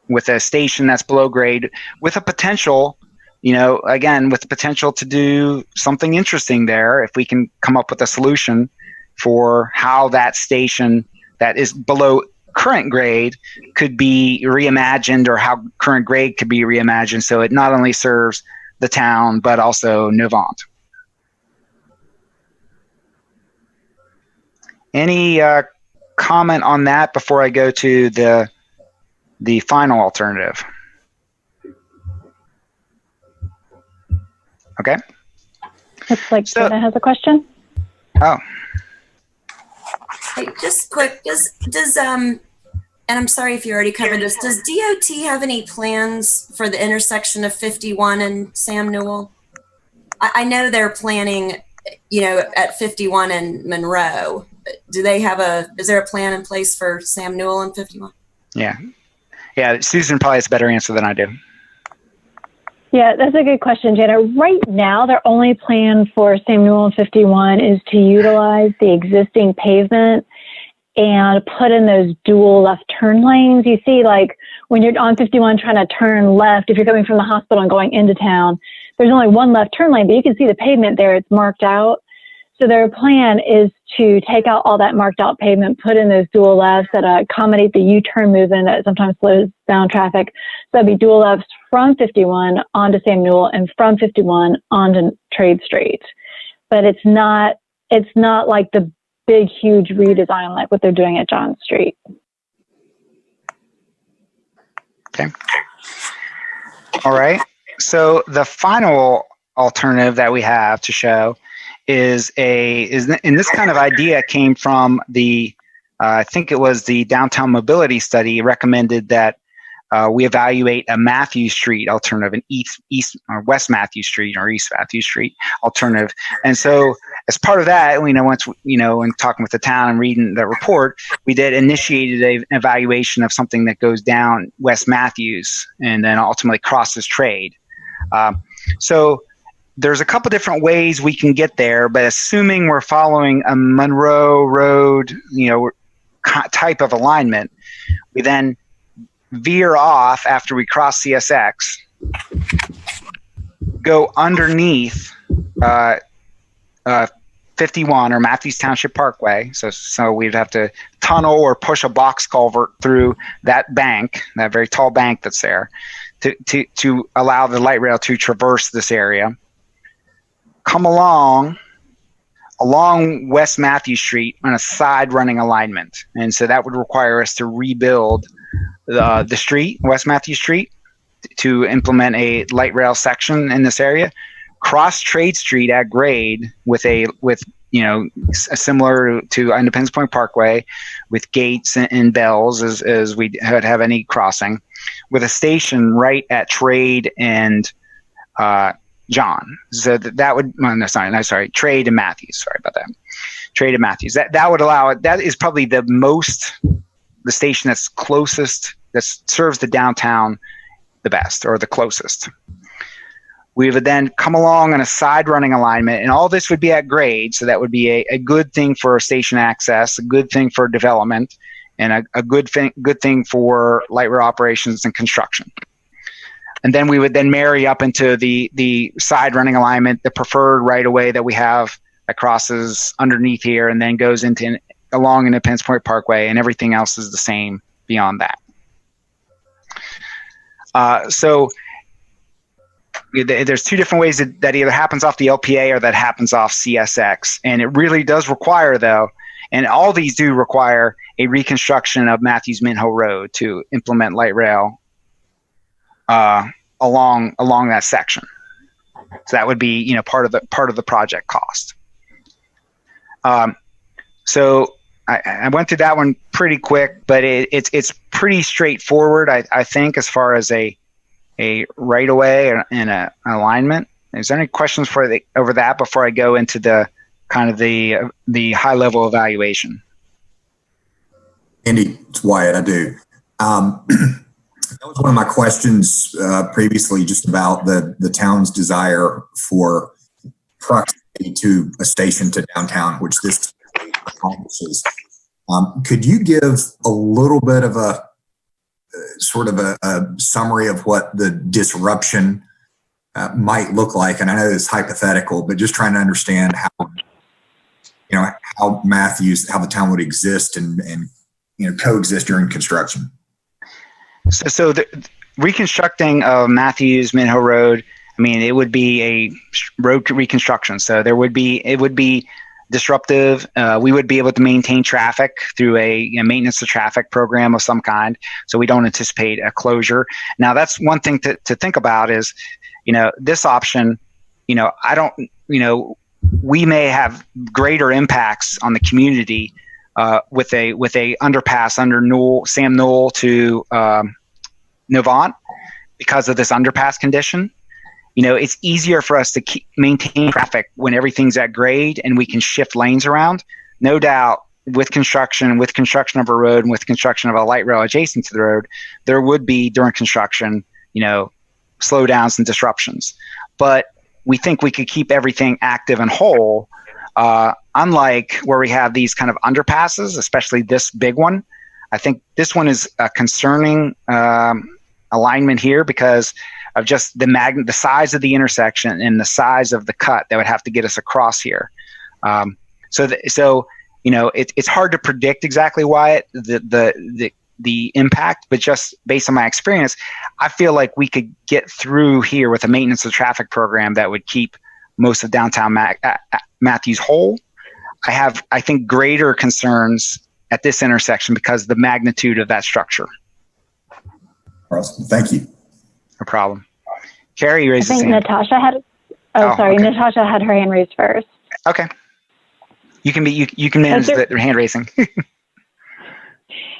with a station that's below grade, with a potential, again, with the potential to do something interesting there if we can come up with a solution for how that station that is below current grade could be reimagined, or how current grade could be reimagined so it not only serves the town but also Novant. Any comment on that before I go to the final alternative? Okay. Looks like Dana has a question. Oh. Hey, just quick, does and I'm sorry if you already covered this, does DOT have any plans for the intersection of 51 and Sam Newell? I know they're planning, at 51 and Monroe. Is there a plan in place for Sam Newell and 51? Yeah, Susan probably has a better answer than I do. Yeah, that's a good question, Jana. Right now, their only plan for Sam Newell and 51 is to utilize the existing pavement and put in those dual left turn lanes. You see, like when you're on 51 trying to turn left, if you're coming from the hospital and going into town, there's only one left turn lane, but you can see the pavement there, it's marked out. So their plan is to take out all that marked out pavement, put in those dual lefts that accommodate the U-turn movement that sometimes slows down traffic. So that'd be dual lefts from 51 onto Sam Newell and from 51 onto Trade Street. But it's not like the big, huge redesign like what they're doing at John Street. Okay. All right. So the final alternative that we have to show and this kind of idea came from I think it was the downtown mobility study recommended that we evaluate a Matthews Street alternative, an east or West Matthews Street or East Matthews Street alternative. And so as part of that, once, in talking with the town and reading the report, we initiated an evaluation of something that goes down West Matthews and then ultimately crosses Trade. So there's a couple different ways we can get there, but assuming we're following a Monroe Road, type of alignment, we then veer off after we cross CSX, go underneath 51 or Matthews Township Parkway. So we'd have to tunnel or push a box culvert through that bank, that very tall bank that's there, to allow the light rail to traverse this area. Come along West Matthews Street on a side running alignment. And so that would require us to rebuild the street, West Matthews Street, to implement a light rail section in this area. cross Trade Street at grade with similar to Independence Point Parkway, with gates and bells as we would have any crossing, with a station right at Trade and John. So that would Trade and Matthews. Sorry about that. Trade and Matthews. That would allow it. That is probably the station that's closest, that serves the downtown the best, or the closest. We would then come along on a side running alignment, and all this would be at grade. So that would be a good thing for station access, a good thing for development, and a good thing for light rail operations and construction. And then we would then marry up into the side running alignment, the preferred right of way that we have that crosses underneath here and then goes along Independence Point Parkway, and everything else is the same beyond that. So there's two different ways that either happens off the LPA or that happens off CSX. And it really does require, though, and all these do require, a reconstruction of Matthews Mint Hill Road to implement light rail along that section. So that would be, part of the project cost. So I went through that one pretty quick, but it's pretty straightforward, I think, as far as a right of way and an alignment. Is there any questions over that before I go into the kind of the high level evaluation? Andy, it's Wyatt. I do. That was one of my questions previously, just about the town's desire for proximity to a station to downtown, which this accomplishes. Could you give a little bit of a sort of a summary of what the disruption might look like? And I know it's hypothetical, but just trying to understand how the town would exist and coexist during construction. So the reconstructing of Matthews Mint Hill Road, it would be a road reconstruction. So it would be disruptive. We would be able to maintain traffic through a maintenance of traffic program of some kind. So we don't anticipate a closure. Now, that's one thing to think about is, this option, we may have greater impacts on the community with a underpass under Sam Newell to Novant because of this underpass condition. It's easier for us to maintain traffic when everything's at grade and we can shift lanes around. No doubt, with construction of a road and with construction of a light rail adjacent to the road, there would be, during construction, slowdowns and disruptions. But we think we could keep everything active and whole, unlike where we have these kind of underpasses, especially this big one. I think this one is a concerning alignment here because of just the size of the intersection and the size of the cut that would have to get us across here. It's hard to predict exactly why the impact, but just based on my experience, I feel like we could get through here with a maintenance of traffic program that would keep most of downtown Matthews whole. I have, I think, greater concerns at this intersection because of the magnitude of that structure. Awesome. Thank you. No problem. Carrie, you raised I think Natasha had. Okay. Natasha had her hand raised first. Okay. You can manage the hand raising.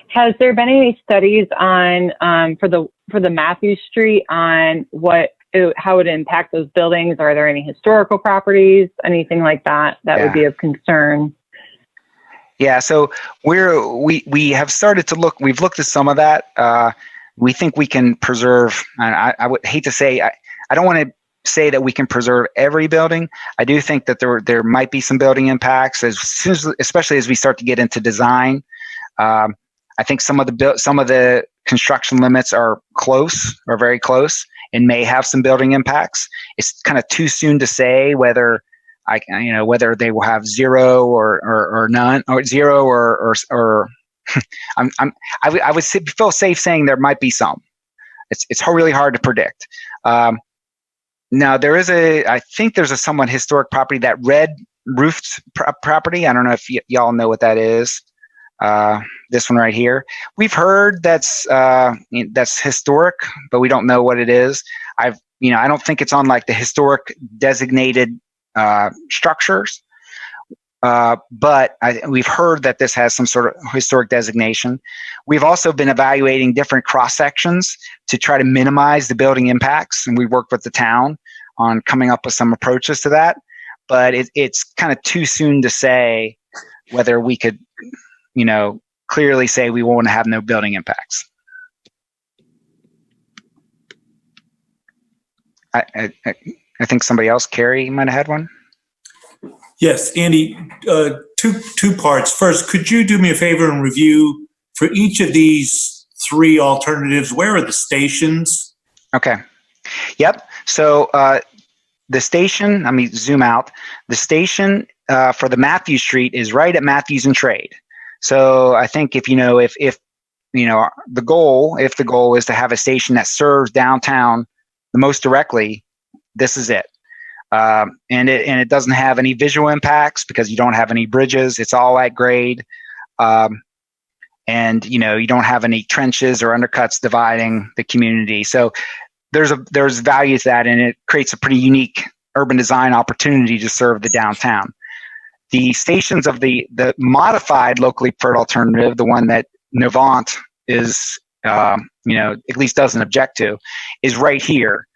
Has there been any studies on for the Matthews Street on how it impact those buildings? Are there any historical properties, anything like that would be of concern? Yeah, so we have started to look. We've looked at some of that. We think we can preserve. And I would hate to say. I don't want to say that we can preserve every building. I do think that there might be some building impacts, especially as we start to get into design. I think some of the construction limits are very close, and may have some building impacts. It's kind of too soon to say whether whether they will have zero or none, or zero or I would feel safe saying there might be some. It's really hard to predict. Now I think there's a somewhat historic property, that red roofed property. I don't know if y'all know what that is. This one right here. We've heard that's historic, but we don't know what it is. I don't think it's on like the historic designated structures. But we've heard that this has some sort of historic designation. We've also been evaluating different cross sections to try to minimize the building impacts, and we worked with the town on coming up with some approaches to that. But it's kind of too soon to say whether we could, clearly say we want to have no building impacts. I think somebody else, Carrie, might have had one. Yes, Andy, two parts. First, could you do me a favor and review for each of these three alternatives, where are the stations? Okay. Yep. So the station, let me zoom out. The station for the Matthews Street is right at Matthews and Trade. So I think if the goal is to have a station that serves downtown the most directly, this is it. And it doesn't have any visual impacts because you don't have any bridges. It's all at grade. And you don't have any trenches or undercuts dividing the community. So there's value to that, and it creates a pretty unique urban design opportunity to serve the downtown. The stations of the modified locally preferred alternative, the one that Novant is, at least doesn't object to, is right here.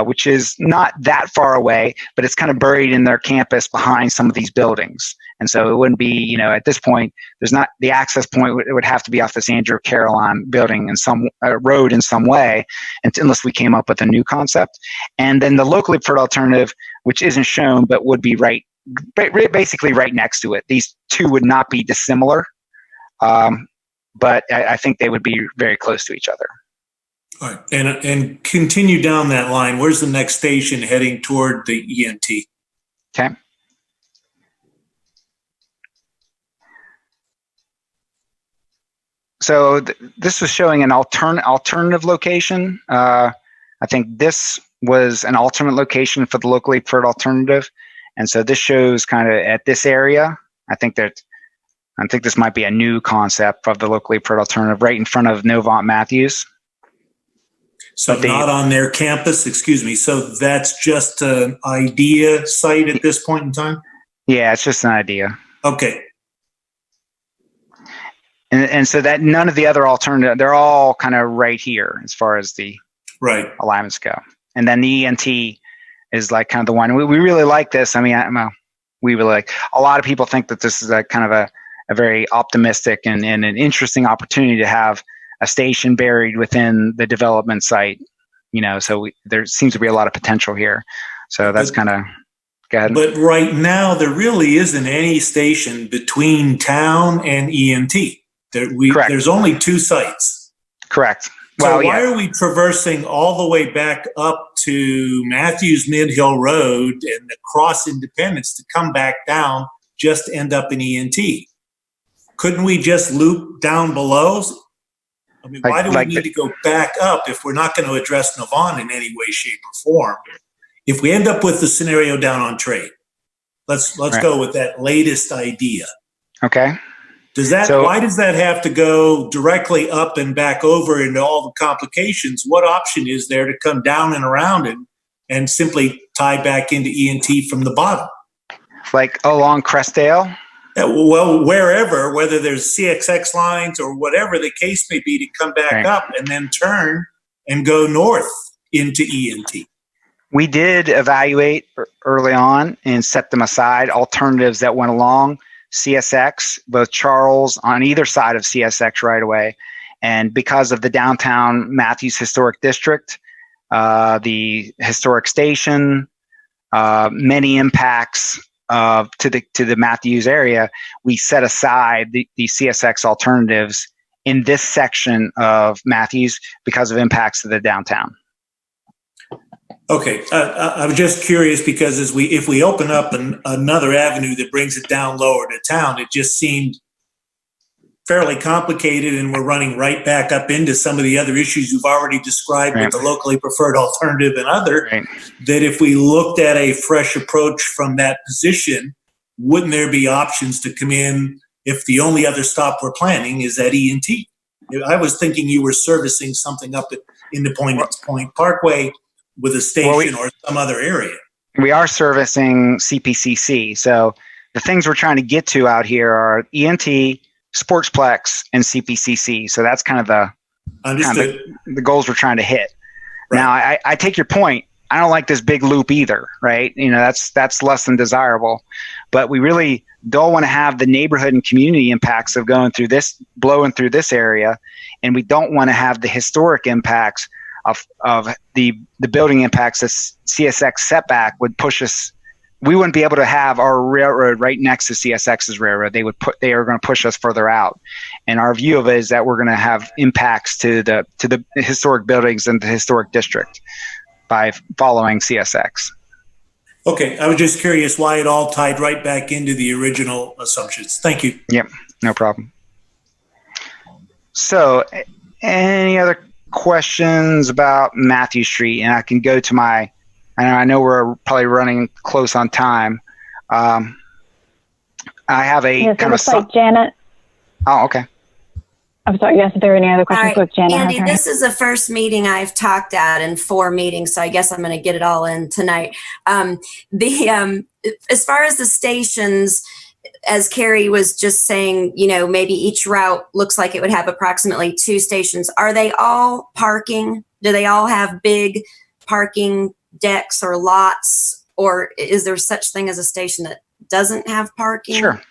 Which is not that far away, but it's kind of buried in their campus behind some of these buildings. And so it wouldn't be, at this point, there's not the access point. It would have to be off this Andrew Caroline building in some road in some way, unless we came up with a new concept. And then the locally preferred alternative, which isn't shown, but would be basically right next to it. These two would not be dissimilar, but I think they would be very close to each other. All right, and continue down that line. Where's the next station heading toward the ENT? Okay. So this was showing an alternative location. I think this was an alternate location for the locally preferred alternative, and so this shows kind of at this area. I think this might be a new concept of the locally preferred alternative, right in front of Novant Matthews. So not on their campus, excuse me. So that's just an idea site at this point in time? Yeah, it's just an idea. Okay. And so that none of the other alternative, they're all kind of right here as far as the alignments go. And then the ENT is like kind of the one, we really like this. I mean, we really like, a lot of people think that this is a kind of a very optimistic and an interesting opportunity to have a station buried within the development site, so there seems to be a lot of potential here. So that's kind of, go ahead. But right now, there really isn't any station between town and ENT. Correct. There's only two sites. Correct. So why are we traversing all the way back up to Matthews Mid-Hill Road and across Independence to come back down just to end up in ENT? Couldn't we just loop down below? I mean, why do we need to go back up if we're not going to address Novant in any way, shape, or form? If we end up with the scenario down on Trade, let's go with that latest idea. Okay. Why does that have to go directly up and back over into all the complications? What option is there to come down and around and simply tie back into ENT from the bottom? Like along Crestdale? Well, wherever, whether there's CXX lines or whatever the case may be, to come back up and then turn and go north into ENT. We did evaluate early on and set them aside alternatives that went along CSX, both Charles on either side of CSX right away. And because of the downtown Matthews Historic District, the historic station, many impacts to the Matthews area, we set aside the CSX alternatives in this section of Matthews because of impacts to the downtown. Okay, I was just curious because if we open up another avenue that brings it down lower to town, it just seemed fairly complicated, and we're running right back up into some of the other issues you've already described with the locally preferred alternative and other, that if we looked at a fresh approach from that position, wouldn't there be options to come in if the only other stop we're planning is at ENT? I was thinking you were servicing something up at Independence Point Parkway with a station or some other area. We are servicing CPCC. So the things we're trying to get to out here are ENT, Sportsplex, and CPCC. So that's kind of the goals we're trying to hit. Right. Now, I take your point. I don't like this big loop either, right? You know, that's less than desirable. But we really don't want to have the neighborhood and community impacts of blowing through this area, and we don't want to have the historic impacts of the building impacts. The CSX setback would push us. We wouldn't be able to have our railroad right next to CSX's railroad. They are going to push us further out. And our view of it is that we're going to have impacts to the historic buildings and the historic district by following CSX. Okay, I was just curious why it all tied right back into the original assumptions. Thank you. Yep, no problem. So, any other questions about Matthew Street? And I can go to I know we're probably running close on time. I have a kind of like Janet. Oh, okay. I'm sorry. Yes, if there are any other questions with Janet. Andy, this is the first meeting I've talked at in 4 meetings, so I guess I'm going to get it all in tonight. As far as the stations, as Carrie was just saying, you know, maybe each route looks like it would have approximately 2 stations. Are they all parking? Do they all have big parking decks or lots, or is there such thing as a station that doesn't have parking? Sure.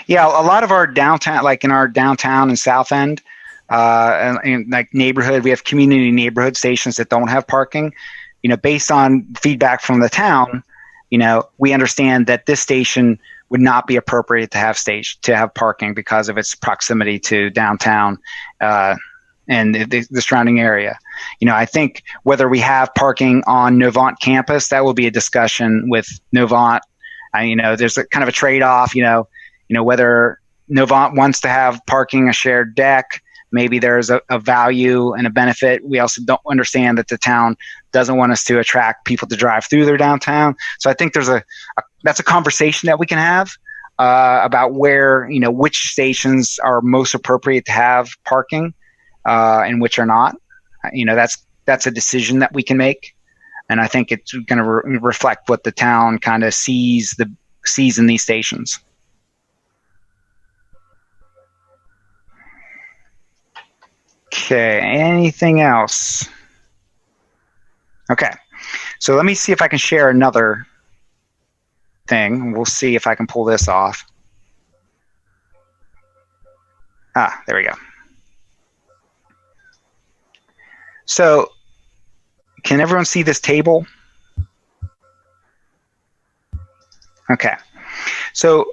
Yeah, a lot of our downtown, like in our downtown and South End, and like neighborhood, we have community neighborhood stations that don't have parking. You know, based on feedback from the town, you know, we understand that this station would not be appropriate to have parking because of its proximity to downtown and the surrounding area. You know, I think whether we have parking on Novant campus, that will be a discussion with Novant. You know, there's a kind of a trade-off. You know, whether Novant wants to have parking, a shared deck, maybe there's a value and a benefit. We also don't understand that the town doesn't want us to attract people to drive through their downtown. So I think that's a conversation that we can have about where, you know, which stations are most appropriate to have parking and which are not. You know, that's a decision that we can make. And I think it's going to reflect what the town kind of sees in these stations. Okay, anything else? Okay, so let me see if I can share another thing. We'll see if I can pull this off. There we go. So, can everyone see this table? Okay, so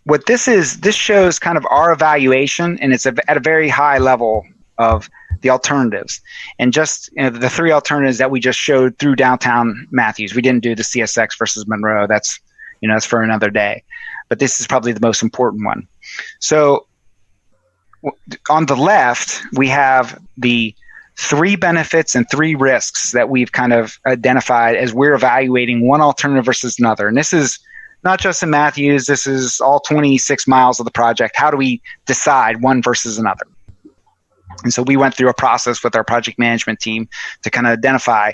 what this shows kind of our evaluation, and it's at a very high level of the alternatives. And just, you know, the 3 alternatives that we just showed through downtown Matthews. We didn't do the CSX versus Monroe. That's for another day. But this is probably the most important one. So on the left, we have the 3 benefits and 3 risks that we've kind of identified as we're evaluating one alternative versus another. And this is not just in Matthews, this is all 26 miles of the project. How do we decide one versus another? And so we went through a process with our project management team to kind of identify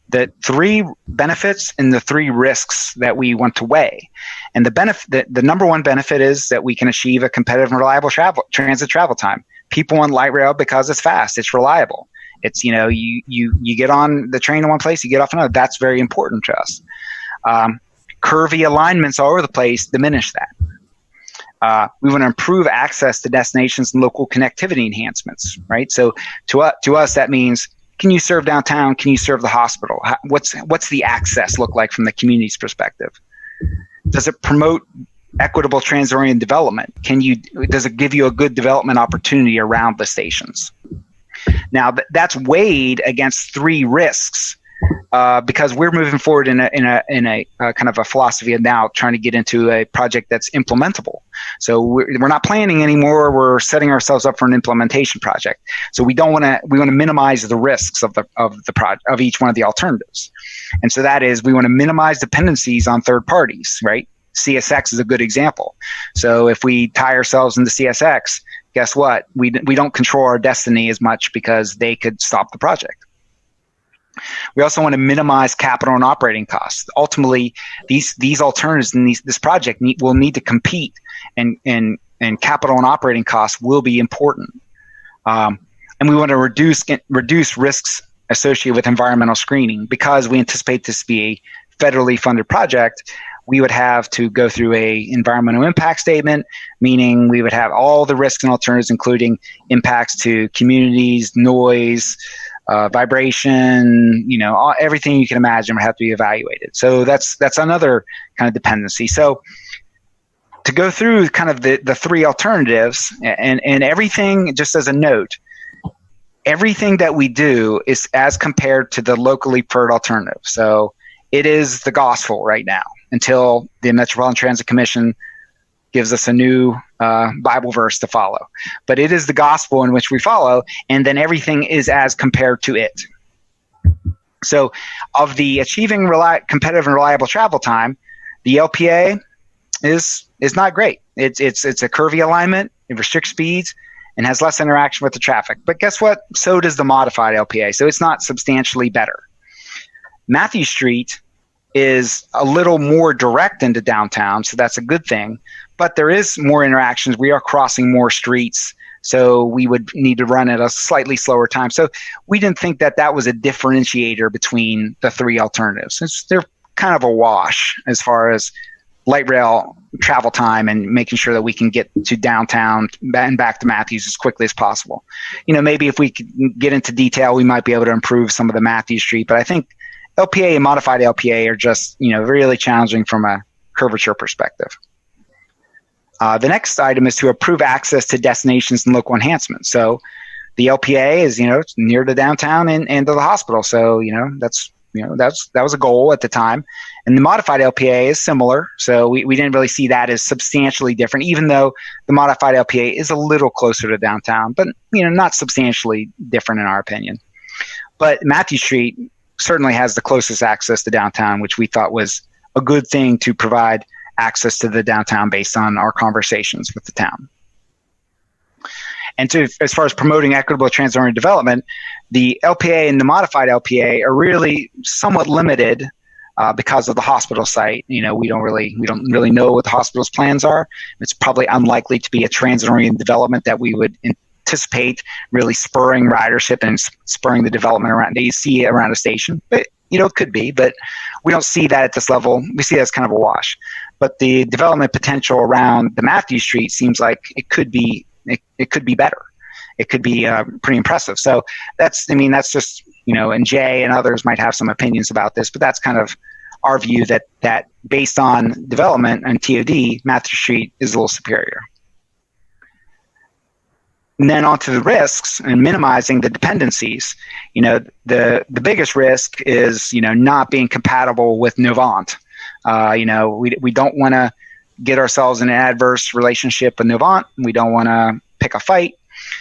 the 3 benefits and the 3 risks that we want to weigh. And the number one benefit is that we can achieve a competitive and reliable transit travel time. People want light rail because it's fast, it's reliable. It's, you know, you get on the train in one place, you get off another. That's very important to us. Curvy alignments all over the place diminish that. We want to improve access to destinations and local connectivity enhancements, right? So to us, that means, can you serve downtown? Can you serve the hospital? What's the access look like from the community's perspective? Does it promote equitable transit-oriented development? Does it give you a good development opportunity around the stations? Now that's weighed against 3 risks. Because we're moving forward in a kind of a philosophy of now trying to get into a project that's implementable. So we're not planning anymore. We're setting ourselves up for an implementation project. So we want to minimize the risks of each one of the alternatives. And so that is, we want to minimize dependencies on third parties, right? CSX is a good example. So if we tie ourselves into CSX, guess what? We don't control our destiny as much because they could stop the project. We also want to minimize capital and operating costs. Ultimately, these alternatives and this project will need to compete, and capital and operating costs will be important. And we want to reduce risks associated with environmental screening. Because we anticipate this to be a federally funded project, we would have to go through a environmental impact statement, meaning we would have all the risks and alternatives, including impacts to communities, noise, vibration, everything you can imagine would have to be evaluated. So that's another kind of dependency. So to go through kind of the three alternatives and everything, just as a note, everything that we do is as compared to the locally preferred alternative. So it is the gospel right now until the Metropolitan Transit Commission gives us a new Bible verse to follow. But it is the gospel in which we follow, and then everything is as compared to it. So of the achieving competitive and reliable travel time, the LPA is not great. It's a curvy alignment, it restricts speeds, and has less interaction with the traffic. But guess what? So does the modified LPA. So it's not substantially better. Matthews Street is a little more direct into downtown, so that's a good thing. But there is more interactions. We are crossing more streets, so we would need to run at a slightly slower time. So we didn't think that was a differentiator between the three alternatives. They're kind of a wash as far as light rail travel time and making sure that we can get to downtown and back to Matthews as quickly as possible. Maybe if we could get into detail, we might be able to improve some of the Matthews Street, but I think LPA and modified LPA are just, really challenging from a curvature perspective. The next item is to approve access to destinations and local enhancements. So the LPA is, it's near to downtown and to the hospital. So, that was a goal at the time. And the modified LPA is similar. So we didn't really see that as substantially different, even though the modified LPA is a little closer to downtown, but, not substantially different in our opinion. But Matthews Street certainly has the closest access to downtown, which we thought was a good thing to provide access to the downtown based on our conversations with the town. And as far as promoting equitable transit-oriented development, the LPA and the modified LPA are really somewhat limited because of the hospital site. We don't really know what the hospital's plans are. It's probably unlikely to be a transit-oriented development that we would anticipate really spurring ridership and spurring the development around that you see around a station. But it could be, but we don't see that at this level. We see that as kind of a wash. But the development potential around the Matthews Street seems like it could be better. It could be pretty impressive. So that's just, and Jay and others might have some opinions about this, but that's kind of our view that based on development and TOD, Matthews Street is a little superior. And then on to the risks and minimizing the dependencies. The biggest risk is, not being compatible with Novant. We don't want to get ourselves in an adverse relationship with Novant. We don't want to pick a fight.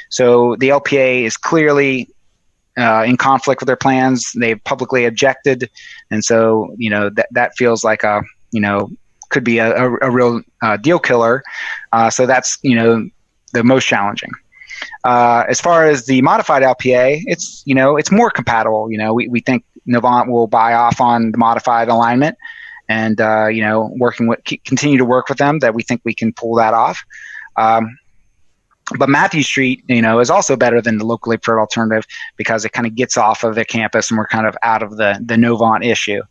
So the LPA is clearly in conflict with their plans. They've publicly objected. And so, that feels like could be a real deal killer. So that's, the most challenging. As far as the modified LPA, it's more compatible. We think Novant will buy off on the modified alignment, and continue to work with them, that we think we can pull that off. But Matthews Street, is also better than the locally preferred alternative because it kind of gets off of the campus and we're kind of out of the Novant issue.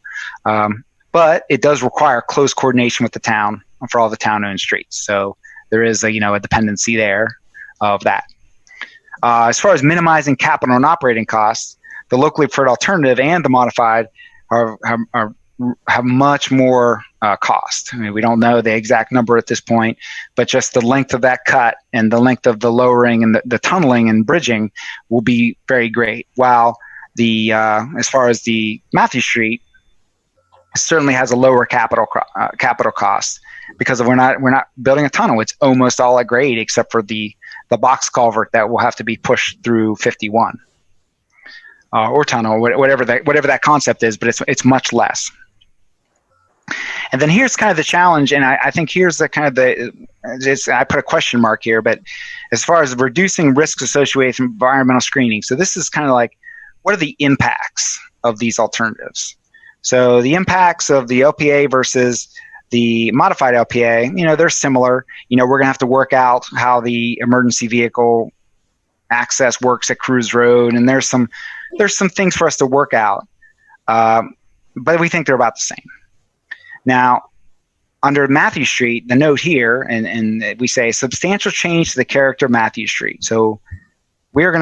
But it does require close coordination with the town for all the town-owned streets. So there is a dependency there of that. As far as minimizing capital and operating costs, the locally preferred alternative and the modified have much more cost. We don't know the exact number at this point, but just the length of that cut and the length of the lowering and the tunneling and bridging will be very great. While the as far as the Matthews Street certainly has a lower capital cost because we're not building a tunnel. It's almost all at grade except for the box culvert that will have to be pushed through 51 or tunnel, whatever that concept is, but it's much less. And then here's kind of the challenge, and I think here's the kind of I put a question mark here, but as far as reducing risks associated with environmental screening. So this is kind of like, what are the impacts of these alternatives. So the impacts of the LPA versus the modified LPA, they're similar. We're going to have to work out how the emergency vehicle access works at Cruise Road, and there's some things for us to work out, but we think they're about the same. Now, under Matthew Street, the note here, and we say substantial change to the character of Matthew Street. So we are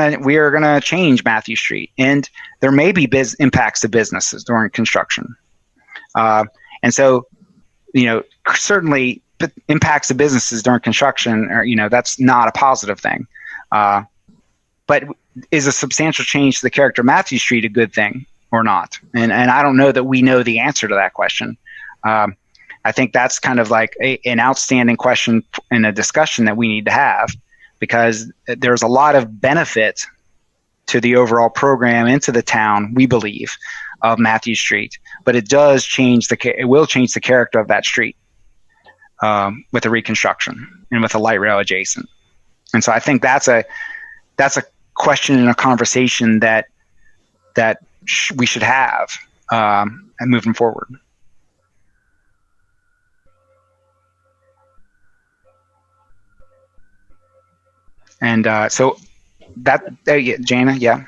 gonna change Matthew Street, and there may be impacts to businesses during construction, and so certainly impacts to businesses during construction, or that's not a positive thing. But is a substantial change to the character of Matthew Street a good thing or not? And I don't know that we know the answer to that question. I think that's kind of like an outstanding question in a discussion that we need to have, because there's a lot of benefit to the overall program and to the town, we believe, of Matthew Street. But it will change the character of that street with the reconstruction and with the light rail adjacent. And so I think that's a question and a conversation that we should have and moving forward. And so Jana, yeah.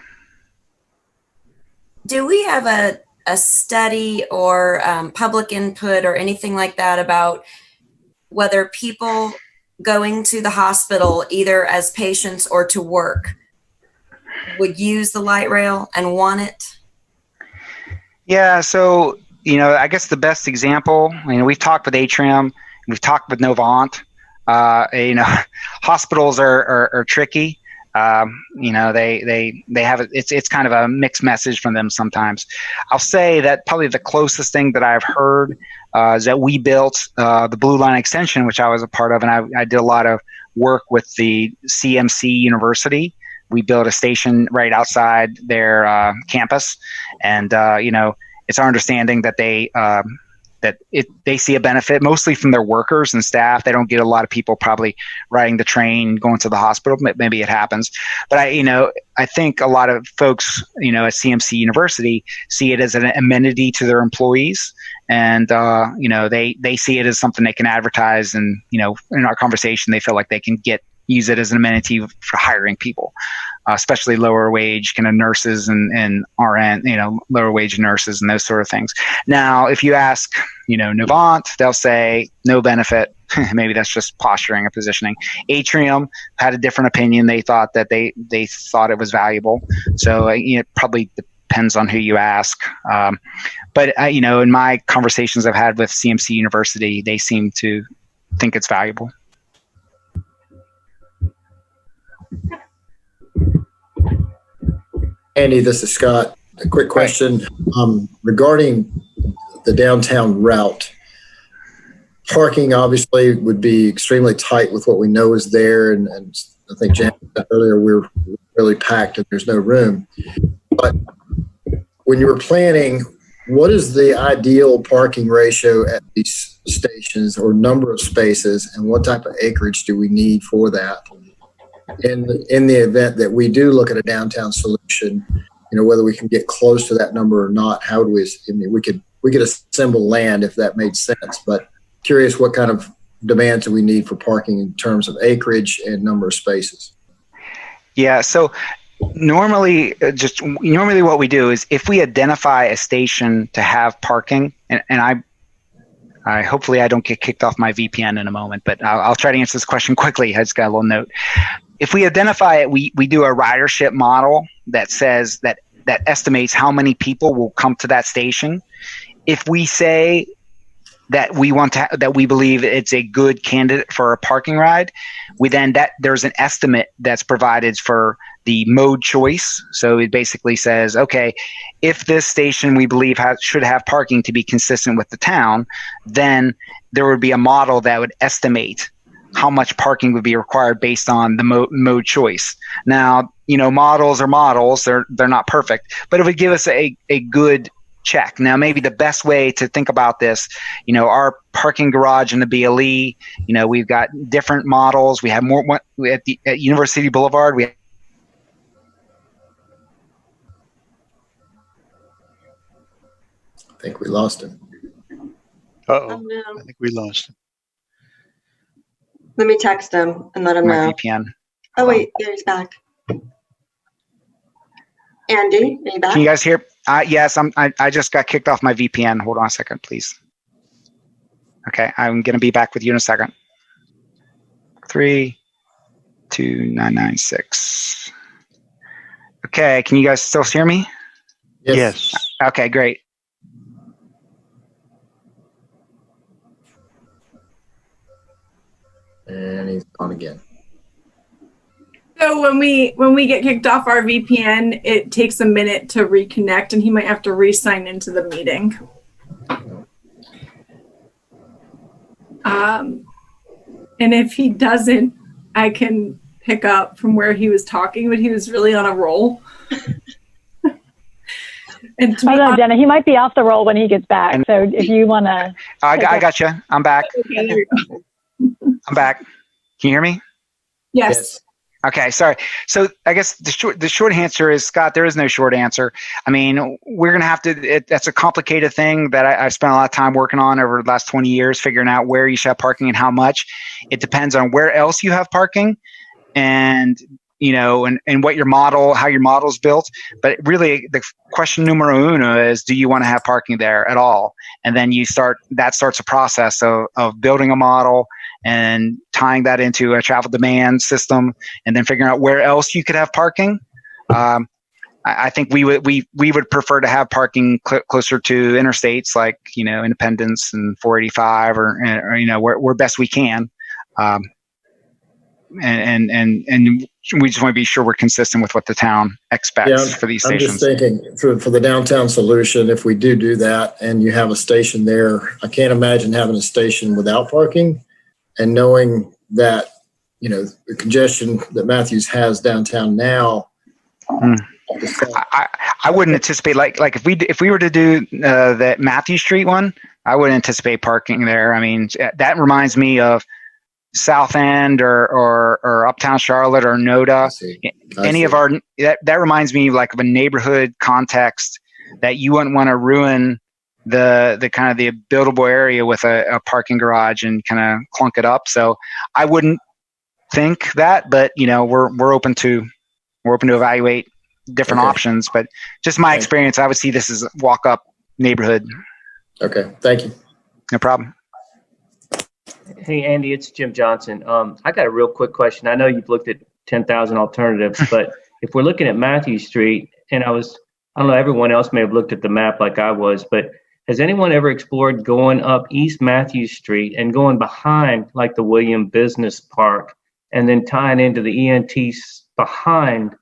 Do we have a study or public input or anything like that about whether people going to the hospital either as patients or to work would use the light rail and want it? Yeah, so I guess the best example, we've talked with Atrium, we've talked with Novant. Hospitals are tricky. They have it's kind of a mixed message from them sometimes. I'll say that probably the closest thing that I've heard is that we built the Blue Line extension, which I was a part of, and I did a lot of work with the CMC University. We built a station right outside their campus, and it's our understanding that they see a benefit mostly from their workers and staff. They don't get a lot of people probably riding the train, going to the hospital. Maybe it happens, but I think a lot of folks, at CMC University see it as an amenity to their employees, and they see it as something they can advertise. And in our conversation, they feel like they can use it as an amenity for hiring people, especially lower wage kind of nurses and RN, lower wage nurses and those sort of things. Now, if you ask, Novant, they'll say no benefit. Maybe that's just posturing and positioning. Atrium had a different opinion. They thought that they thought it was valuable. So it probably depends on who you ask. But in my conversations I've had with CMC University, they seem to think it's valuable. Andy, this is Scott. A quick question regarding the downtown route. Parking obviously would be extremely tight with what we know is there, and I think Jan said earlier we're really packed and there's no room. But when you were planning, what is the ideal parking ratio at these stations or number of spaces, and what type of acreage do we need for that? In the event that we do look at a downtown solution, whether we can get close to that number or not, how do we could assemble land if that made sense, but curious what kind of demands do we need for parking in terms of acreage and number of spaces? Yeah, so normally what we do is if we identify a station to have parking, and I hopefully I don't get kicked off my VPN in a moment, but I'll try to answer this question quickly. I just got a little note. If we identify it, we do a ridership model that says that estimates how many people will come to that station. If we say that we believe it's a good candidate for a parking ride, there's an estimate that's provided for the mode choice. So it basically says, okay, if this station we believe should have parking to be consistent with the town, then there would be a model that would estimate how much parking would be required based on the mode choice. Now, models are models; they're not perfect, but it would give us a good check. Now, maybe the best way to think about this, our parking garage in the BLE, we've got different models. We have more at University Boulevard. think we lost him. Uh-oh, no. I think we lost him. Let me text him and let him My know. VPN. Oh, wait, there he's back. Andy, are you back? Can you guys hear? Yes, I just got kicked off my VPN. Hold on a second, please. Okay, I'm going to be back with you in a second. 32996. Okay, can you guys still hear me? Yes. Okay, great. And he's gone again. So when we get kicked off our VPN, it takes a minute to reconnect, and he might have to re-sign into the meeting. And if he doesn't, I can pick up from where he was talking, but he was really on a roll. And to I don't know, Jenna, he might be off the roll when he gets back. So if you want to. I got you. I'm back. okay, there you go. I'm back. Can you hear me? Yes. Okay, sorry. So I guess the short answer is, Scott, there is no short answer. I mean, we're going to have to, that's a complicated thing that I've spent a lot of time working on over the last 20 years, figuring out where you should have parking and how much. It depends on where else you have parking and, you know, and what your model, how your model is built. But really the question numero uno is, do you want to have parking there at all? And then that starts a process of building a model and tying that into a travel demand system, and then figuring out where else you could have parking. I think we would prefer to have parking closer to interstates, like, you know, Independence and 485, or you know, where best we can. And we just want to be sure we're consistent with what the town expects for these stations. I'm just thinking for the downtown solution, if we do that and you have a station there, I can't imagine having a station without parking. And knowing that, you know, the congestion that Matthews has downtown now. I wouldn't anticipate like if we were to do that Matthew Street one, I wouldn't anticipate parking there. I mean, that reminds me of South End or Uptown Charlotte or Noda. That reminds me like of a neighborhood context that you wouldn't want to ruin the kind of the buildable area with a parking garage and kind of clunk it up. So I wouldn't think that, but you know, we're open to evaluate different options, but just my experience, I would see this as a walk up neighborhood. Okay. Thank you. No problem. Hey, Andy, it's Jim Johnson. I got a real quick question. I know you've looked at 10,000 alternatives, but if we're looking at Matthew Street, and I don't know, everyone else may have looked at the map like I was, but has anyone ever explored going up East Matthew Street and going behind like the William Business Park and then tying into the ENTs behind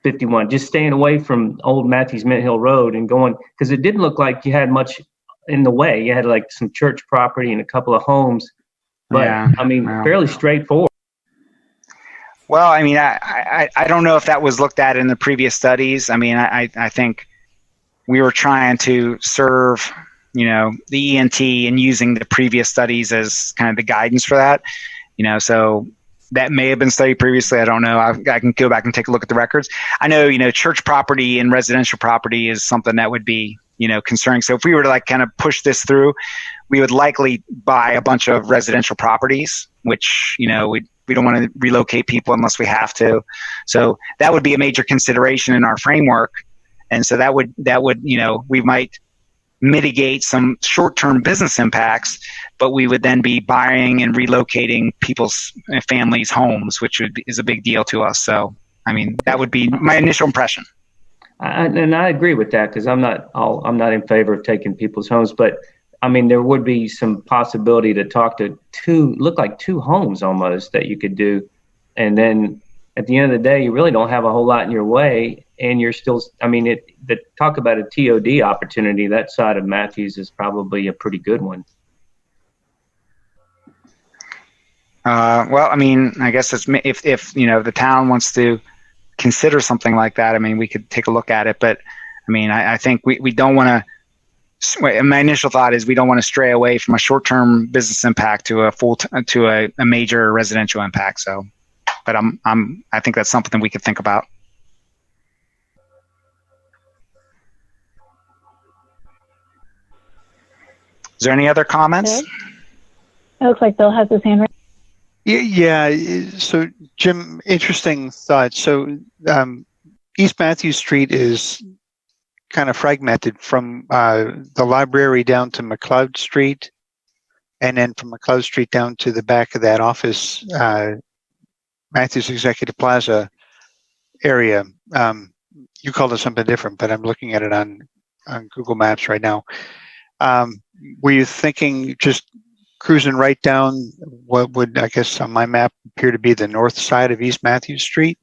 51, just staying away from old Matthews Mint Hill Road and going, because it didn't look like you had much in the way. You had like some church property and a couple of homes, but yeah, I mean, fairly straightforward. Well, I mean, I don't know if that was looked at in the previous studies. I mean, I think we were trying to serve, you know, the ENT and using the previous studies as kind of the guidance for that, you know, so that may have been studied previously. I don't know. I can go back and take a look at the records. I know, you know, church property and residential property is something that would be, you know, concerning. So if we were to like kind of push this through, we would likely buy a bunch of residential properties, which, you know, we don't want to relocate people unless we have to. So that would be a major consideration in our framework. And so that would, you know, we might mitigate some short-term business impacts, but we would then be buying and relocating people's families' homes, which is a big deal to us. So, I mean, that would be my initial impression. And I agree with that, because I'm not in favor of taking people's homes, but I mean, there would be some possibility to talk to look like two homes almost that you could do. And then at the end of the day, you really don't have a whole lot in your way. And you're still, I mean, talk about a TOD opportunity, that side of Matthews is probably a pretty good one. Well, I mean, I guess if you know, the town wants to consider something like that, I mean, we could take a look at it. But I mean, I think we don't want to. My initial thought is we don't want to stray away from a short-term business impact to a major residential impact. So, but I think that's something we could think about. Is there any other comments? It looks like Bill has his hand raised. Yeah. So, Jim, interesting thought. So, East Matthews Street is kind of fragmented from the library down to McLeod Street, and then from McLeod Street down to the back of that office, Matthews Executive Plaza area. You called it something different, but I'm looking at it on Google Maps right now. Were you thinking just cruising right down what would, I guess, on my map appear to be the north side of East Matthews Street?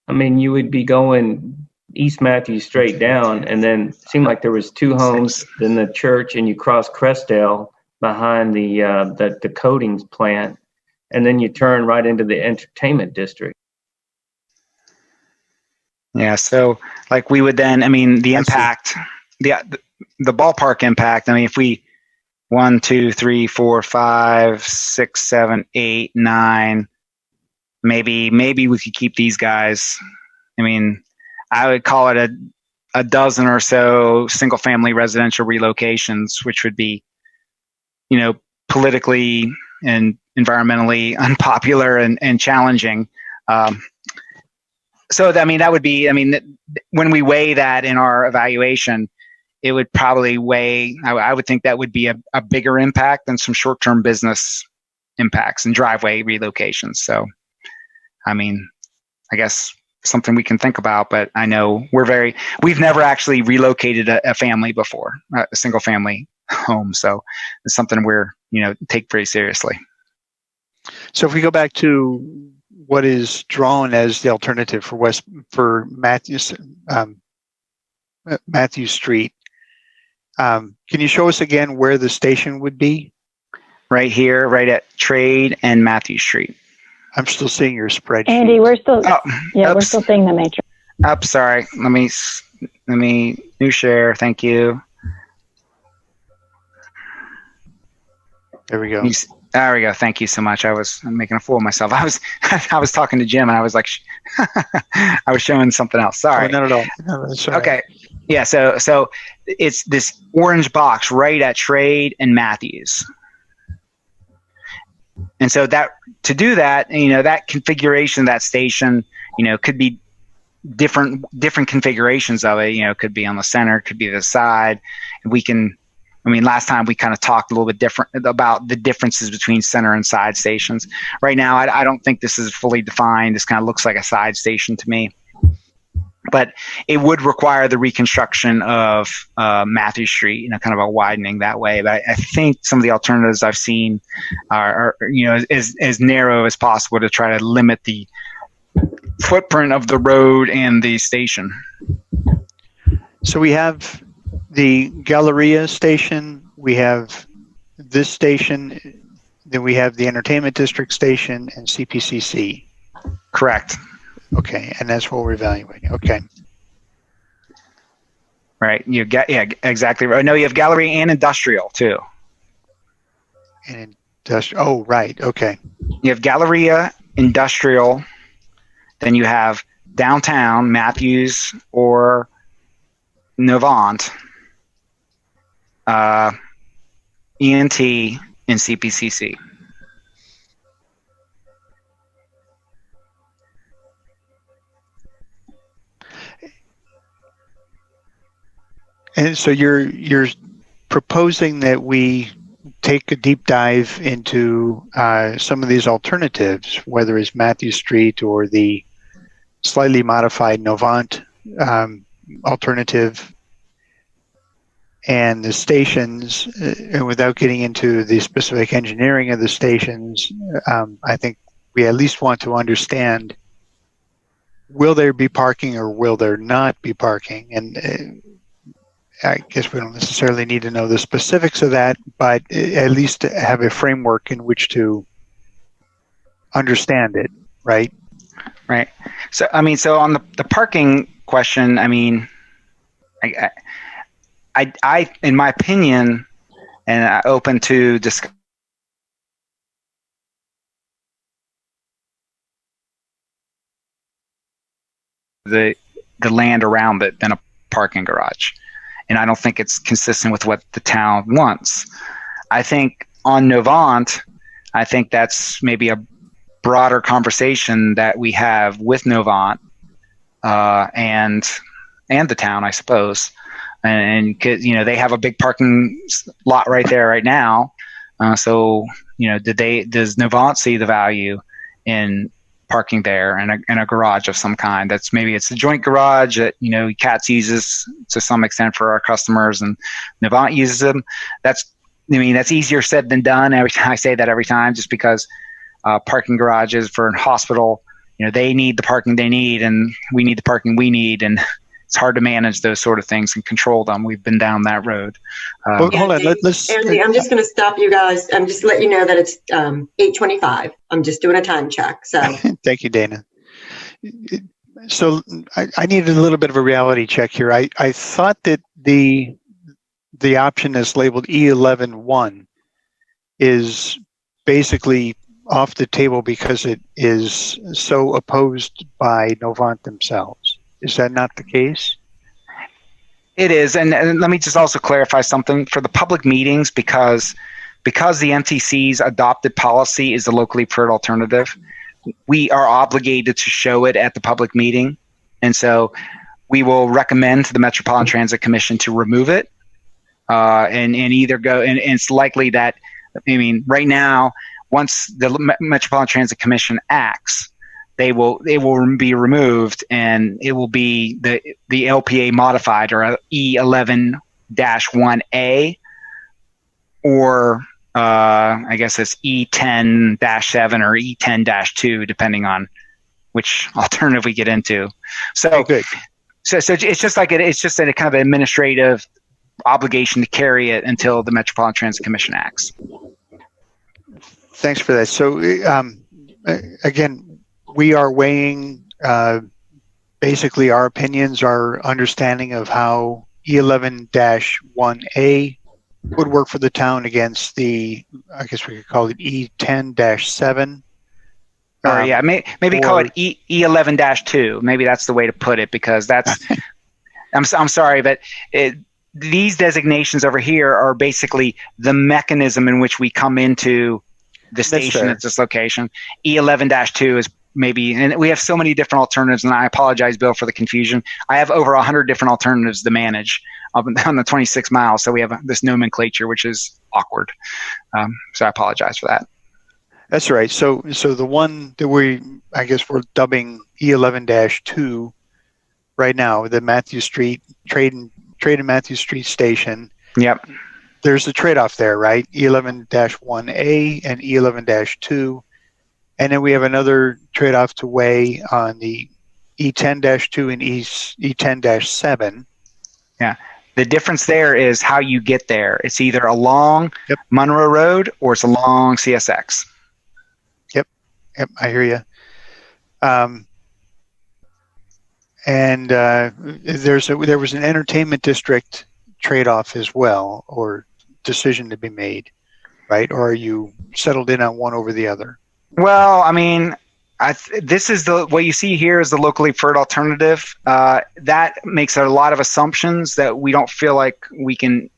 I mean, you would be going East Matthews straight down, and then it seemed like there was two homes, then the church, and you cross Crestdale behind the coatings plant, and then you turn right into the entertainment district. Yeah, so like we would then, I mean, the impact, the ballpark impact, I mean, if we 1, 2, 3, 4, 5, 6, 7, 8, 9, maybe we could keep these guys. I mean, I would call it a dozen or so single family residential relocations, which would be, you know, politically and environmentally unpopular and challenging. So, I mean, that would be, I mean, when we weigh that in our evaluation, it would probably weigh, I would think that would be a bigger impact than some short-term business impacts and driveway relocations. So, I mean, I guess something we can think about, but I know we've never actually relocated a family before, a single family home. So it's something we're, take very seriously. So if we go back to what is drawn as the alternative for Matthews Street, can you show us again where the station would be? Right here, right at Trade and Matthews Street. I'm still seeing your spreadsheet. Andy, we're still we're still seeing the matrix. Sorry. Let me new share. Thank you. There we go. There we go. Thank you so much. I'm making a fool of myself. I was talking to Jim and I was like, I was showing something else. Sorry. Oh, not at all. No, that's all right. Okay. Yeah. So it's this orange box right at Trade and Matthews. And so to do that, that configuration of that station, could be different configurations of it. It could be on the center, could be the side. Last time we kind of talked a little bit different about the differences between center and side stations. Right now, I don't think this is fully defined. This kind of looks like a side station to me. But it would require the reconstruction of Matthews Street, kind of a widening that way. But I think some of the alternatives I've seen are as narrow as possible to try to limit the footprint of the road and the station. So we have the Galleria station, we have this station, then we have the Entertainment District station and CPCC. Correct. Okay, and that's what we're evaluating. Okay. Right. Exactly right. No, you have Gallery and Industrial too. And Industrial. Oh, right. Okay. You have Galleria, Industrial, then you have Downtown, Matthews, or Novant, ENT, and CPCC. And so you're proposing that we take a deep dive into some of these alternatives, whether it's Matthews Street or the slightly modified Novant alternative, and the stations, without getting into the specific engineering of the stations. I think we at least want to understand, will there be parking or will there not be parking? And I guess we don't necessarily need to know the specifics of that, but at least have a framework in which to understand it, right? Right. So, on the parking question, I in my opinion, and open to discuss the land around it than a parking garage. and I don't think it's consistent with what the town wants. I think on Novant, I think that's maybe a broader conversation that we have with Novant and the town, I suppose. And they have a big parking lot right there right now. So does Novant see the value in parking there in a garage of some kind? That's maybe it's a joint garage that CATS uses to some extent for our customers, and Novant uses them. That's easier said than done. I say that every time, just because parking garages for a hospital, they need the parking they need, and we need the parking we need, and it's hard to manage those sort of things and control them. We've been down that road. Hold on, let's. Andy, I'm just going to stop you guys. I'm just letting you know that it's 8:25. I'm just doing a time check. So thank you, Dana. So I needed a little bit of a reality check here. I thought that the option that's labeled E11-1 is basically off the table because it is so opposed by Novant themselves. Is that not the case? It is, and let me just also clarify something for the public meetings, because the MTC's adopted policy is the locally preferred alternative. We are obligated to show it at the public meeting, and so we will recommend to the Metropolitan Transit Commission to remove it, and either go. And it's likely that, right now, once the Metropolitan Transit Commission acts, it will be removed, and it will be the LPA modified, or E11-1A, or I guess it's E10-7 or E10-2, depending on which alternative we get into. So good. So it's just like it's just a kind of administrative obligation to carry it until the Metropolitan Transit Commission acts. Thanks for that. So again, we are weighing basically our opinions, our understanding of how E11-1A would work for the town against the, I guess we could call it E10-7. Or maybe call it E11-2. Maybe that's the way to put it, because that's. I'm sorry, but these designations over here are basically the mechanism in which we come into the station at this location. E11-2 is maybe, and we have so many different alternatives, and I apologize, Bill, for the confusion. I have over 100 different alternatives to manage on the 26 miles, so we have this nomenclature, which is awkward. So I apologize for that. That's right. So the one that we're dubbing E11-2 right now, the Matthew Street Trade and Matthew Street Station. Yep. There's a trade-off there, right? E11-1A and E11-2. And then we have another trade-off to weigh on the E10-2 and E10-7. Yeah. The difference there is how you get there. It's either along Monroe Road or it's along CSX. Yep, I hear you. And there was an entertainment district trade-off as well, or decision to be made, right? Or are you settled in on one over the other? Well, this is what you see here is the locally preferred alternative. That makes a lot of assumptions that we don't feel like we can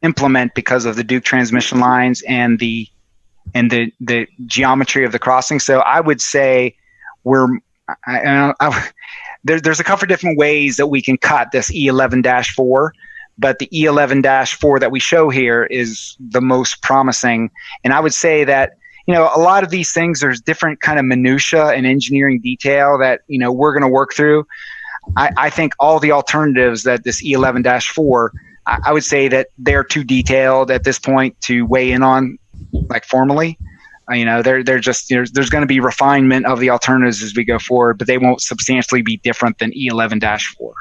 implement because of the Duke transmission lines and the geometry of the crossing. So I would say there's a couple of different ways that we can cut this E11-4, but the E11-4 that we show here is the most promising. And I would say that, a lot of these things, there's different kind of minutia and engineering detail that, we're going to work through. I think all the alternatives that this E11-4, I would say that they're too detailed at this point to weigh in on, like, formally. They're just, there's going to be refinement of the alternatives as we go forward, but they won't substantially be different than E11-4.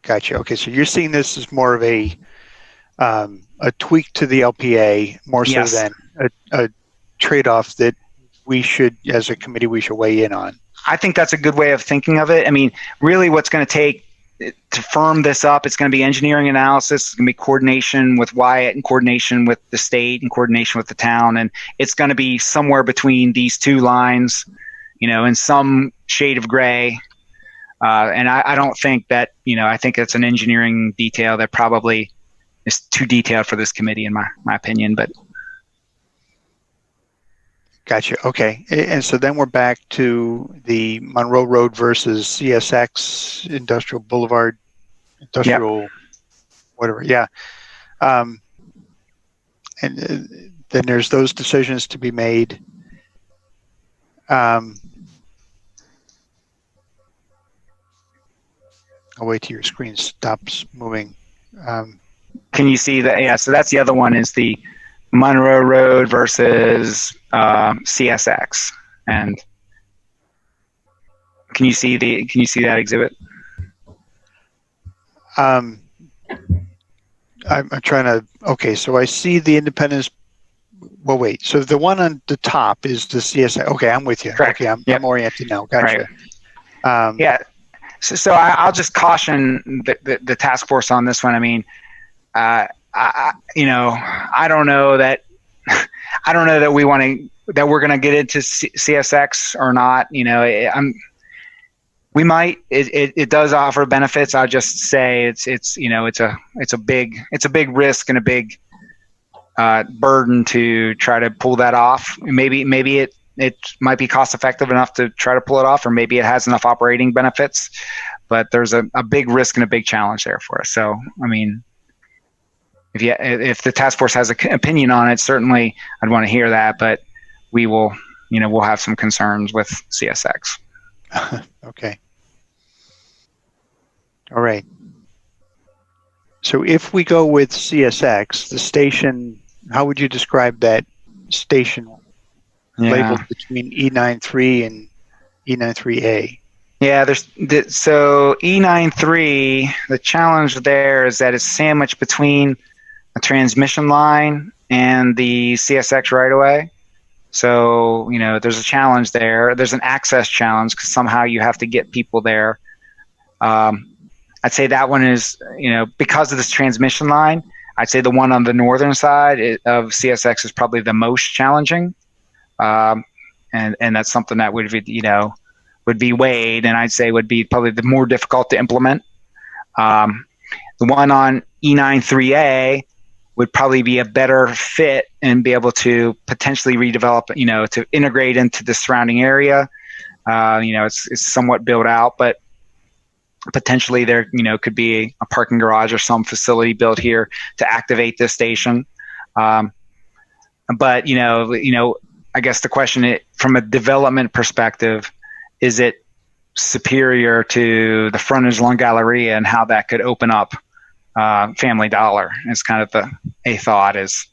Gotcha. Okay, so you're seeing this as more of a tweak to the LPA, more so than a trade-off that we should, as a committee, we should weigh in on. I think that's a good way of thinking of it. Really what's going to take to firm this up, it's going to be engineering analysis, it's going to be coordination with Wyatt and coordination with the state and coordination with the town, and it's going to be somewhere between these two lines, in some shade of gray. And I don't think that, I think it's an engineering detail that probably is too detailed for this committee, in my opinion. But Gotcha. Okay. And so then we're back to the Monroe Road versus CSX Industrial Boulevard, Industrial, whatever. Yeah. And then there's those decisions to be made. I'll wait till your screen stops moving. Can you see that? Yeah. So that's the other one, is the Monroe Road versus CSX. And can you see that exhibit? I'm trying to. Okay. So I see the Independence. Well, wait. So the one on the top is the CSX. Okay, I'm with you. Correct. Okay, I'm oriented now. Gotcha. Right. Yeah. So I'll just caution the task force on this one. I mean, I don't know that we want to, that we're going to get into CSX or not. We might. It does offer benefits. I'll just say it's a big risk and a big burden to try to pull that off. Maybe it might be cost effective enough to try to pull it off, or maybe it has enough operating benefits, but there's a big risk and a big challenge there for us. So, I mean, if the task force has an opinion on it, certainly I'd want to hear that, but we will, we'll have some concerns with CSX. Okay. All right. So if we go with CSX, the station, how would you describe that station labeled between E93 and E93A? Yeah, so E93, the challenge there is that it's sandwiched between a transmission line and the CSX right away. So, there's a challenge there. There's an access challenge because somehow you have to get people there. I'd say that one is, because of this transmission line, I'd say the one on the northern side of CSX is probably the most challenging. And that's something that would be weighed, and I'd say would be probably the more difficult to implement. The one on E93A would probably be a better fit and be able to potentially redevelop, to integrate into the surrounding area. It's somewhat built out, but potentially there, could be a parking garage or some facility built here to activate this station. But, I guess the question from a development perspective, is it superior to the frontage along Galleria and how that could open up Family Dollar? It's kind of a thought is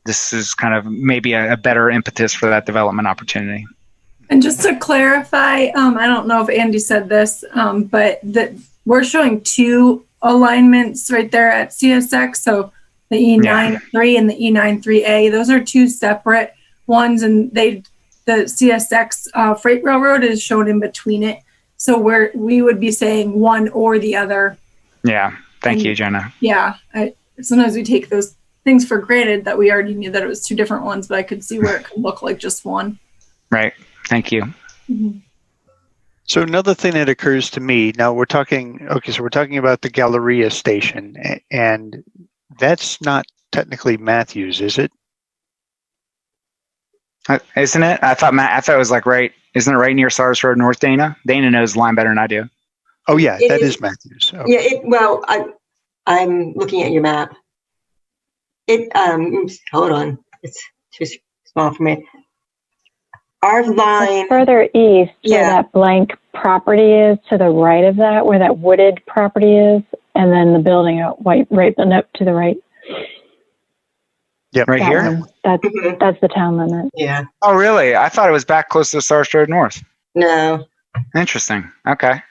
this is kind of maybe a better impetus for that development opportunity. And just to clarify, I don't know if Andy said this, but that we're showing two alignments right there at CSX. So the E93 and the E93A, those are two separate ones, and the CSX freight railroad is shown in between it. So we would be saying one or the other. Yeah. Thank you, Jenna. Yeah. Sometimes we take those things for granted that we already knew that it was two different ones, but I could see where it could look like just one. Right. Thank you. Mm-hmm. So another thing that occurs to me now, we're talking about the Galleria station, and that's not technically Matthews, is it? Isn't it? I thought it was like right. Isn't it right near Cyrus Road North, Dana? Dana knows the line better than I do. Oh yeah, that is Matthews. Okay. Yeah. I'm looking at your map. Hold on. It's too small for me. Our line it's further east, where that blank property is, to the right of that, where that wooded property is, and then the building right to the right. Yeah, right here. That's the town limit. Yeah. Oh, really? I thought it was back close to Cyrus Road North. No. Interesting. Okay.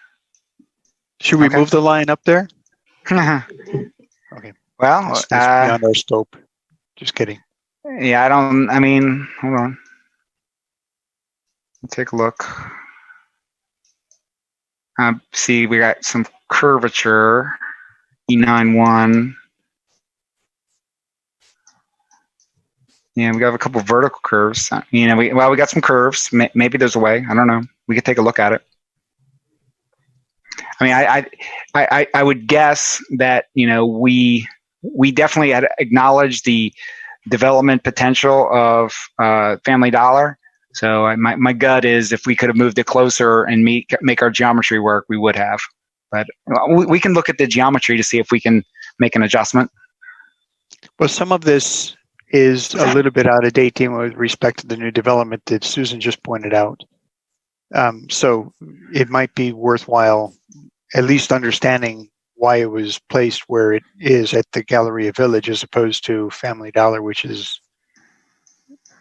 Should we move the line up there? Okay. Well, it's beyond our scope. Just kidding. Yeah, hold on. Take a look. See, we got some curvature. E91. Yeah, we got a couple of vertical curves. We got some curves. Maybe there's a way. I don't know. We could take a look at it. I mean, I would guess that, we definitely had acknowledged the development potential of Family Dollar. So my gut is if we could have moved it closer and make our geometry work, we would have. But we can look at the geometry to see if we can make an adjustment. Well, some of this is a little bit out of date with respect to the new development that Susan just pointed out. So it might be worthwhile at least understanding why it was placed where it is at the Galleria Village as opposed to Family Dollar, which is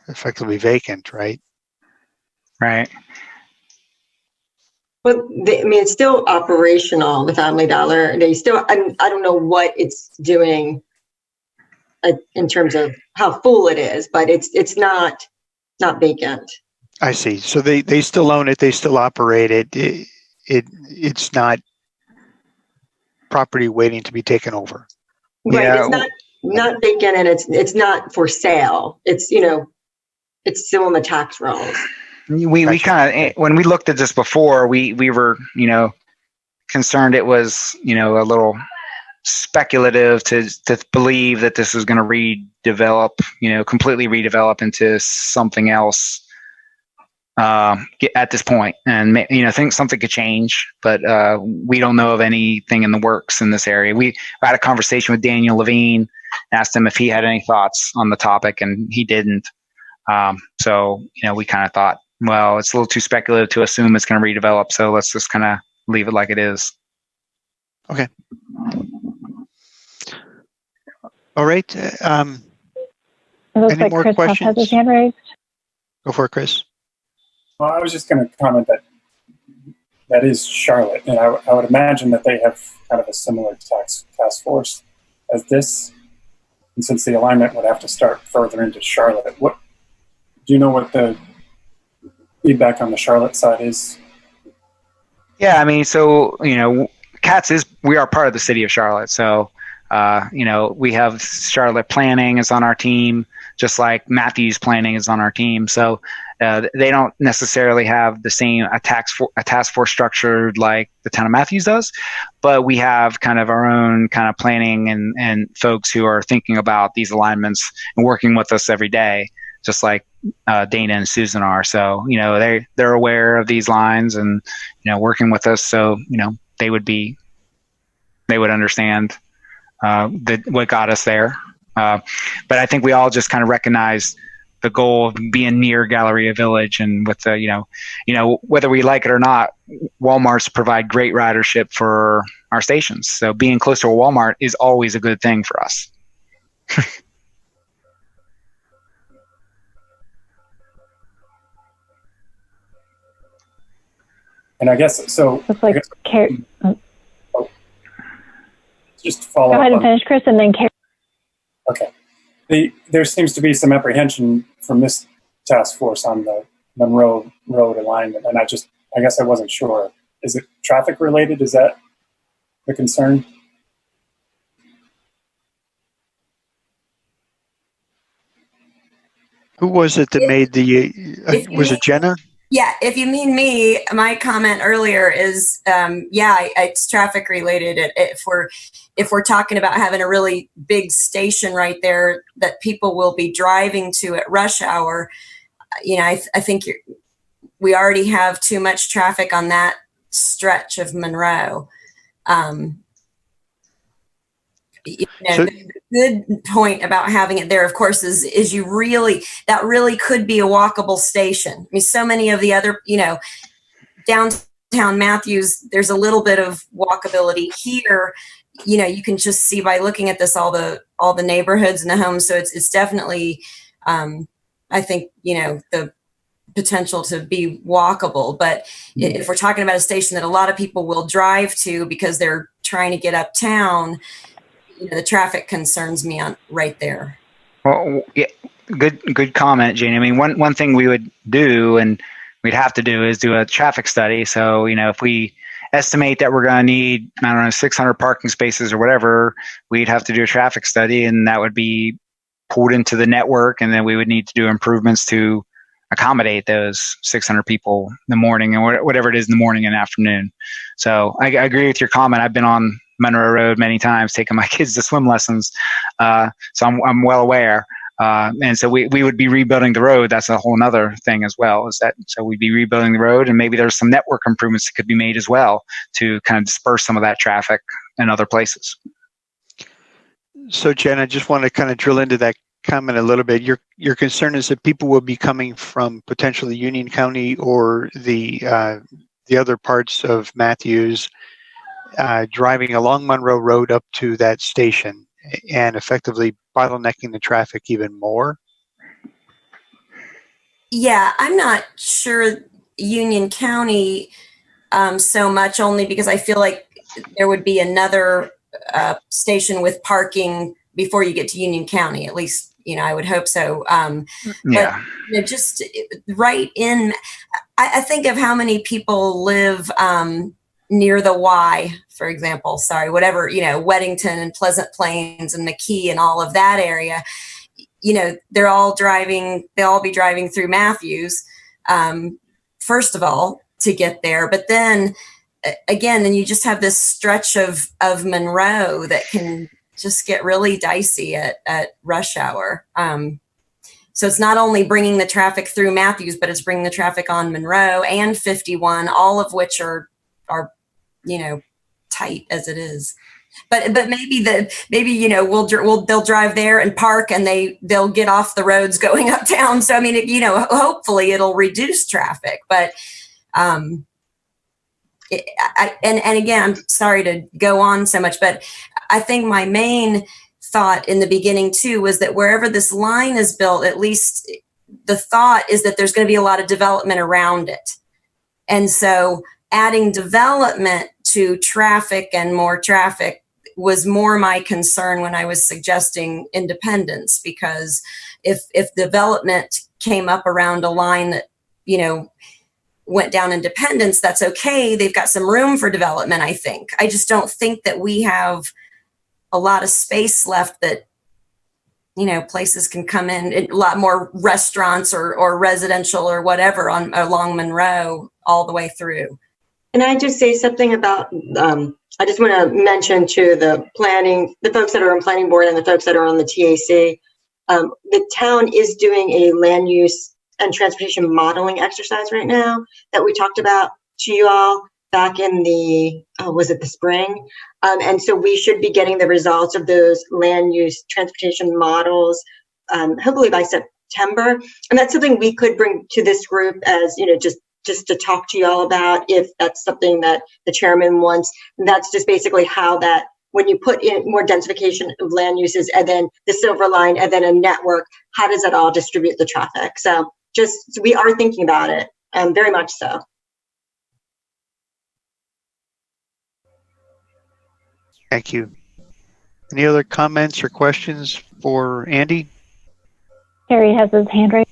effectively vacant, right? Right. But it's still operational, the Family Dollar. They still, I don't know what it's doing in terms of how full it is, but it's not vacant. I see. So they still own it. They still operate it. It's not property waiting to be taken over. Right. Yeah. It's not vacant, and it's not for sale. It's it's still in the tax rolls. We kind of, when we looked at this before, we were, concerned it was, a little speculative to believe that this was going to redevelop, completely redevelop into something else at this point. And, think something could change, but we don't know of anything in the works in this area. We had a conversation with Daniel Levine, asked him if he had any thoughts on the topic, and he didn't. So, we kind of thought, well, it's a little too speculative to assume it's going to redevelop, so let's just kind of leave it like it is. Okay. All right. It looks Any like more Chris Huff has questions? his hand raised. Go for it, Chris. Well, I was just going to comment that is Charlotte, and I would imagine that they have kind of a similar task force as this. And since the alignment would have to start further into Charlotte, do you know what the feedback on the Charlotte side is? Yeah, I mean, so, CATS we are part of the city of Charlotte. So, we have Charlotte Planning is on our team, just like Matthews Planning is on our team. So they don't necessarily have the same a task force structured like the town of Matthews does, but we have kind of our own kind of planning and folks who are thinking about these alignments and working with us every day, just like Dana and Susan are. So, they're aware of these lines and, working with us. So, they would understand what got us there. But I think we all just kind of recognize the goal of being near Galleria Village, and with the, whether we like it or not, Walmarts provide great ridership for our stations. So being close to a Walmart is always a good thing for us. And I guess so. Looks like just to follow go up ahead and on- finish, Chris, and then Carrie. Okay. There seems to be some apprehension from this task force on the Monroe Road alignment, and I guess I wasn't sure. Is it traffic related? Is that the concern? Who was it that made the, was it Jenna? Yeah, if you mean me, my comment earlier is, it's traffic related. If we're talking about having a really big station right there that people will be driving to at rush hour, I think we already have too much traffic on that stretch of Monroe. The good point about having it there, of course, is that really could be a walkable station. I mean, so many of the other, downtown Matthews, there's a little bit of walkability here. You can just see by looking at this all the neighborhoods and the homes. So it's definitely, I think, the potential to be walkable. But if we're talking about a station that a lot of people will drive to because they're trying to get uptown, the traffic concerns me right there. Well, yeah, good comment, Jane. I mean, one thing we would do, and we'd have to do, is do a traffic study. So, if we estimate that we're going to need, 600 parking spaces or whatever, we'd have to do a traffic study, and that would be pulled into the network. And then we would need to do improvements to accommodate those 600 people in the morning and whatever it is in the morning and afternoon. So I agree with your comment. I've been on Monroe Road many times, taking my kids to swim lessons. So I'm well aware. And so we would be rebuilding the road. That's a whole other thing as well, is that, so we'd be rebuilding the road, and maybe there's some network improvements that could be made as well to kind of disperse some of that traffic in other places. So Jen, I just want to kind of drill into that comment a little bit. Your concern is that people will be coming from potentially Union County or the other parts of Matthews, driving along Monroe Road up to that station and effectively bottlenecking the traffic even more? Yeah, I'm not sure Union County so much, only because I feel like there would be another station with parking before you get to Union County. At least, I would hope so. Yeah. But just right in, I think of how many people live near the Y, for example, whatever, Weddington and Pleasant Plains and McKee and all of that area, they'll all be driving through Matthews, first of all, to get there. But then again, then you just have this stretch of Monroe that can just get really dicey at rush hour. So it's not only bringing the traffic through Matthews, but it's bringing the traffic on Monroe and 51, all of which are tight as it is. But maybe they'll drive there and park, and they'll get off the roads going uptown. So I mean, hopefully it'll reduce traffic. But and again, I'm sorry to go on so much, but I think my main thought in the beginning too was that wherever this line is built, at least the thought is that there's going to be a lot of development around it. And so adding development to traffic and more traffic was more my concern when I was suggesting Independence, because if development came up around a line that, went down Independence, that's okay. They've got some room for development, I think. I just don't think that we have a lot of space left that, places can come in, a lot more restaurants or residential or whatever along Monroe all the way through. Can I just say something about, I just want to mention to the folks that are on planning board and the folks that are on the TAC, the town is doing a land use and transportation modeling exercise right now that we talked about to you all back in the spring? And so we should be getting the results of those land use transportation models, hopefully by September. And that's something we could bring to this group as, just to talk to you all about, if that's something that the chairman wants. And that's just basically how that, when you put in more densification of land uses and then the silver line and then a network, how does that all distribute the traffic? So we are thinking about it, very much so. Thank you. Any other comments or questions for Andy? Harry has his hand raised.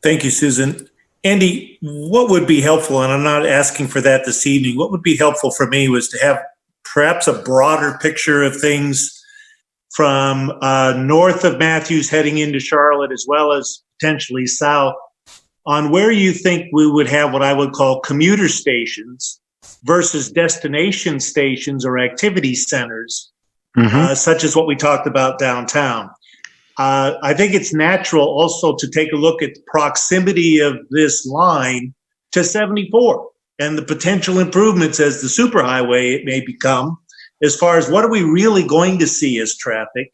Thank you, Susan. Andy, what would be helpful, and I'm not asking for that this evening, what would be helpful for me was to have perhaps a broader picture of things from north of Matthews heading into Charlotte, as well as potentially south, on where you think we would have what I would call commuter stations versus destination stations or activity centers, such as what we talked about downtown. I think it's natural also to take a look at the proximity of this line to 74 and the potential improvements as the superhighway it may become, as far as what are we really going to see as traffic?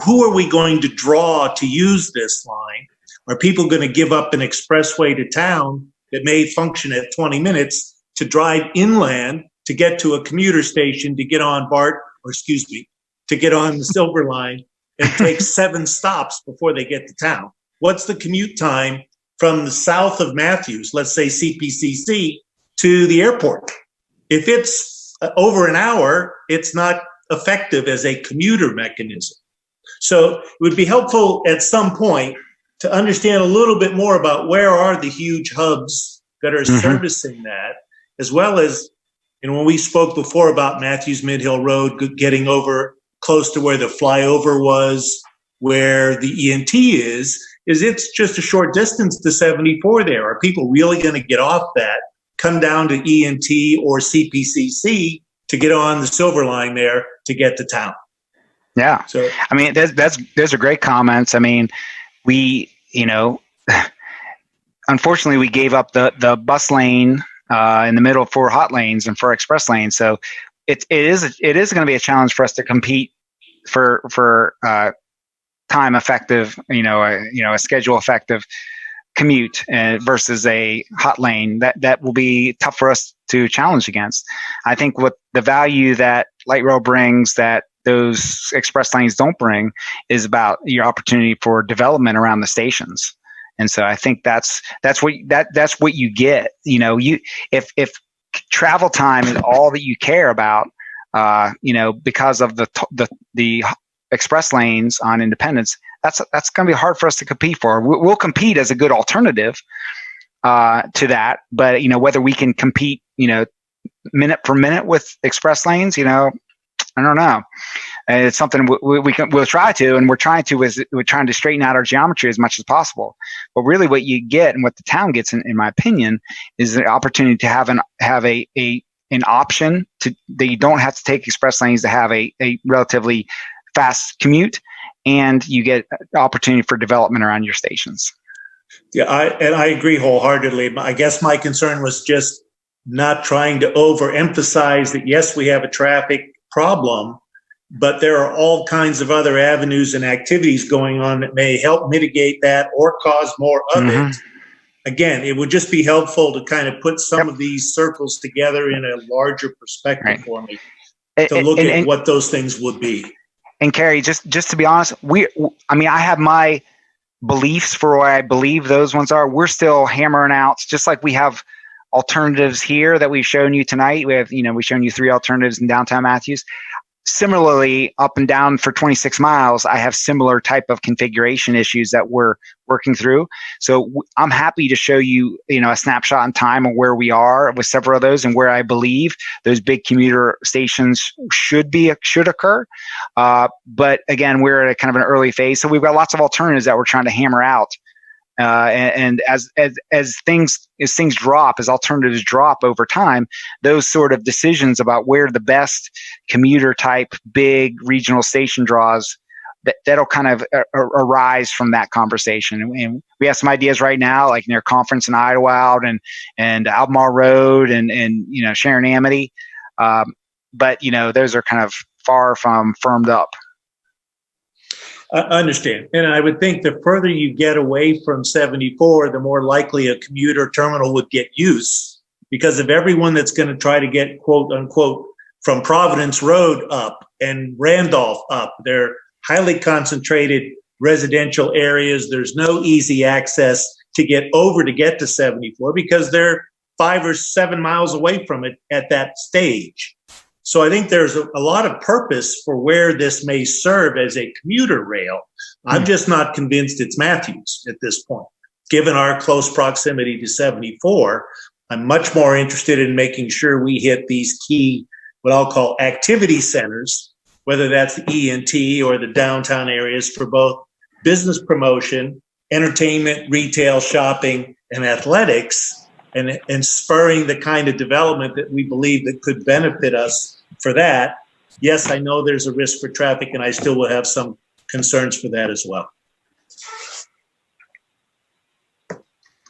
Who are we going to draw to use this line? Are people going to give up an expressway to town that may function at 20 minutes to drive inland to get to a commuter station to get on to get on the Silver Line and take 7 stops before they get to town? What's the commute time from the south of Matthews, let's say CPCC, to the airport? If it's over an hour, it's not effective as a commuter mechanism. So it would be helpful at some point to understand a little bit more about where are the huge hubs that are servicing that, as well as, when we spoke before about Matthews Midhill Road getting over close to where the flyover was, where the ENT is, is it's just a short distance to 74 there. Are people really going to get off that, come down to E&T or CPCC to get on the Silver Line there to get to town? Yeah. So, I mean, those are great comments. I mean, we, unfortunately, we gave up the bus lane in the middle for hot lanes and for express lanes. So it is going to be a challenge for us to compete for time effective, a schedule effective commute versus a hot lane. That will be tough for us to challenge against. I think what the value that light rail brings that those express lanes don't bring is about your opportunity for development around the stations. And so I think that's what you get. If travel time is all that you care about, because of the express lanes on Independence, that's going to be hard for us to compete for. We'll compete as a good alternative to that, but whether we can compete, minute per minute with express lanes, I don't know. It's something we'll try to, and we're trying to straighten out our geometry as much as possible. But really, what you get and what the town gets, in my opinion, is the opportunity to have an option that you don't have to take express lanes to have a relatively fast commute, and you get opportunity for development around your stations. Yeah, I agree wholeheartedly. I guess my concern was just not trying to overemphasize that, yes, we have a traffic problem, but there are all kinds of other avenues and activities going on that may help mitigate that or cause more of it. Again, it would just be helpful to kind of put some of these circles together in a larger perspective for me to look at what those things would be. And Carrie, just to be honest, I have my beliefs for what I believe those ones are. We're still hammering out, just like we have alternatives here that we've shown you tonight. We've shown you 3 alternatives in downtown Matthews. Similarly, up and down for 26 miles, I have similar type of configuration issues that we're working through. So I'm happy to show you, a snapshot in time of where we are with several of those and where I believe those big commuter stations should occur. But again, we're at a kind of an early phase, so we've got lots of alternatives that we're trying to hammer out. And as things drop, as alternatives drop over time, those sort of decisions about where the best commuter type big regional station draws, that'll kind of arise from that conversation. And we have some ideas right now, like near Conference and Idlewild and Albemarle Road and Sharon Amity. But those are kind of far from firmed up. I understand. And I would think the further you get away from 74, the more likely a commuter terminal would get use, because of everyone that's going to try to get, quote unquote, from Providence Road up and Randolph up. They're highly concentrated residential areas. There's no easy access to get to 74 because they're 5 or 7 miles away from it at that stage. So I think there's a lot of purpose for where this may serve as a commuter rail. I'm just not convinced it's Matthews at this point. Given our close proximity to 74, I'm much more interested in making sure we hit these key, what I'll call activity centers, whether that's the E&T or the downtown areas for both business promotion, entertainment, retail, shopping, and athletics, and spurring the kind of development that we believe that could benefit us for that. Yes, I know there's a risk for traffic, and I still will have some concerns for that as well.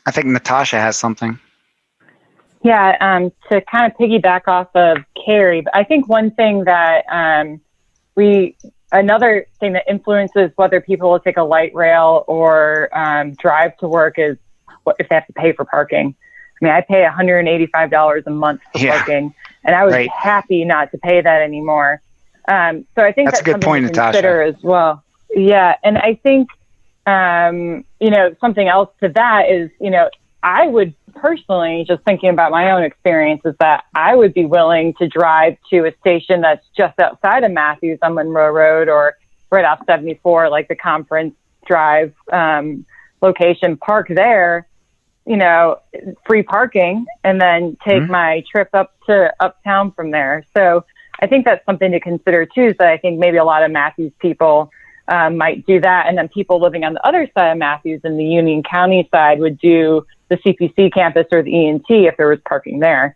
I think Natasha has something. Yeah, to kind of piggyback off of Carrie, but I think one thing that another thing that influences whether people will take a light rail or drive to work is if they have to pay for parking. I mean, I pay $185 a month for parking, and I was happy not to pay that anymore. So I think that's a good point, Natasha, as well. Yeah, and I think something else to that is I would personally, just thinking about my own experience, is that I would be willing to drive to a station that's just outside of Matthews on Monroe Road or right off 74, like the Conference Drive location, park there, free parking, and then take my trip up to uptown from there. So I think that's something to consider too. So I think maybe a lot of Matthews people might do that. And then people living on the other side of Matthews in the Union County side would do the CPC campus or the ENT if there was parking there.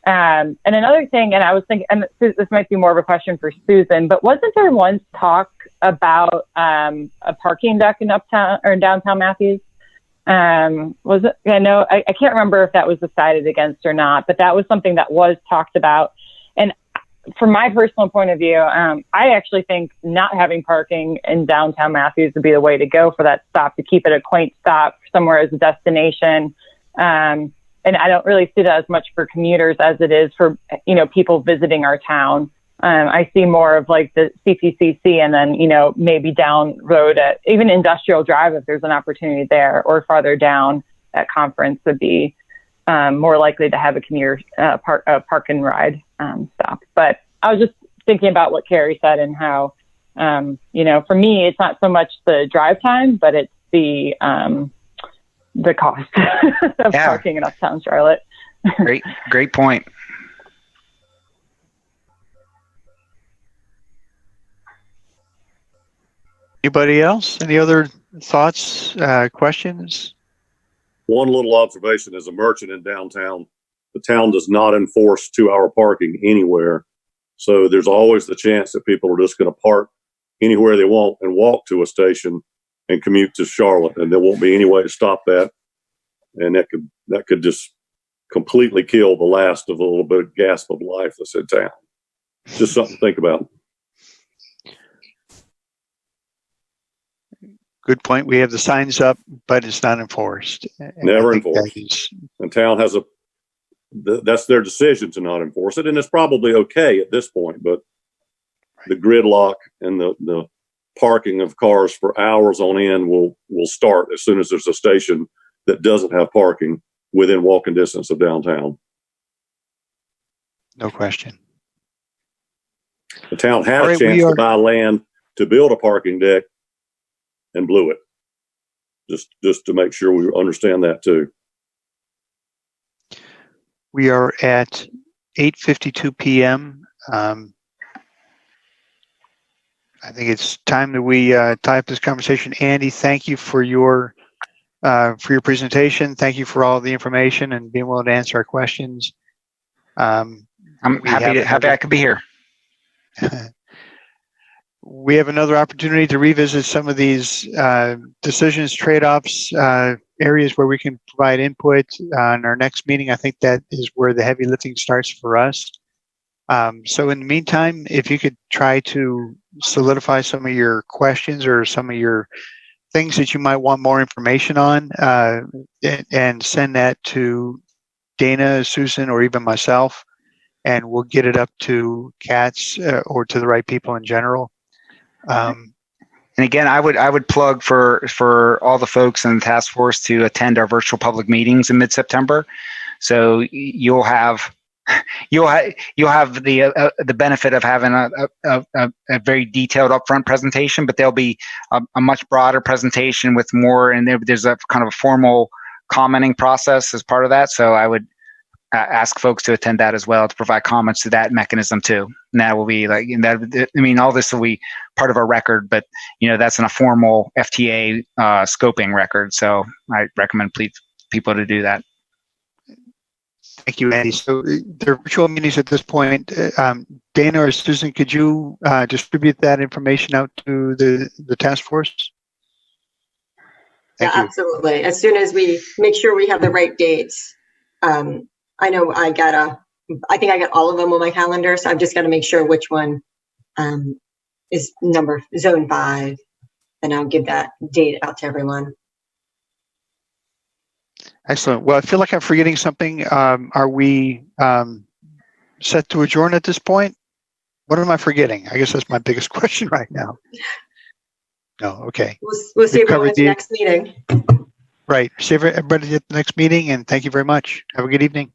And another thing, and I was thinking, and this might be more of a question for Susan, but wasn't there once talk about a parking deck in uptown or in downtown Matthews? Was it? I know I can't remember if that was decided against or not, but that was something that was talked about. And from my personal point of view, I actually think not having parking in downtown Matthews would be the way to go for that stop, to keep it a quaint stop somewhere as a destination. And I don't really see that as much for commuters as it is for, people visiting our town. I see more of like the CPCC and then, maybe down road at even Industrial Drive, if there's an opportunity there, or farther down at Conference would be more likely to have a commuter park and ride stop. But I was just thinking about what Carrie said and how, for me, it's not so much the drive time, but it's the cost of parking in uptown Charlotte. Great point. Anybody else? Any other thoughts, questions? One little observation: as a merchant in downtown, the town does not enforce 2-hour parking anywhere. So there's always the chance that people are just going to park anywhere they want and walk to a station and commute to Charlotte, and there won't be any way to stop that. And that could just completely kill the last of a little bit of gasp of life that's in town. Just something to think about. Good point. We have the signs up, but it's not enforced. Never enforced. And town has that's their decision to not enforce it, and it's probably okay at this point. But the gridlock and the parking of cars for hours on end will start as soon as there's a station that doesn't have parking within walking distance of downtown. No question. The town had a chance to buy land to build a parking deck and blew it. Just to make sure we understand that too. We are at 8:52 p.m. I think it's time that we tie up this conversation. Andy, thank you for your presentation. Thank you for all the information and being willing to answer our questions. I'm happy I could be here. We have another opportunity to revisit some of these decisions, trade-offs, areas where we can provide input on our next meeting. I think that is where the heavy lifting starts for us. So in the meantime, if you could try to solidify some of your questions or some of your things that you might want more information on, and send that to Dana, Susan, or even myself, and we'll get it up to CATS or to the right people in general. And again, I would plug for all the folks in the task force to attend our virtual public meetings in mid-September. So you'll have the benefit of having a very detailed upfront presentation, but there'll be a much broader presentation with more, and there's a kind of a formal commenting process as part of that. So I would ask folks to attend that as well, to provide comments to that mechanism too. And that will be all this will be part of our record, but that's in a formal FTA scoping record. So I recommend people to do that. Thank you, Andy. So the virtual meetings at this point, Dana or Susan, could you distribute that information out to the task force? Yeah, absolutely. As soon as we make sure we have the right dates. I know I think I got all of them on my calendar, so I've just got to make sure which one is zone 5, and I'll give that date out to everyone. Excellent. Well, I feel like I'm forgetting something. Are we set to adjourn at this point? What am I forgetting? I guess that's my biggest question right now. No, okay. We'll see everyone at the next meeting. Right. See everybody at the next meeting, and thank you very much. Have a good evening.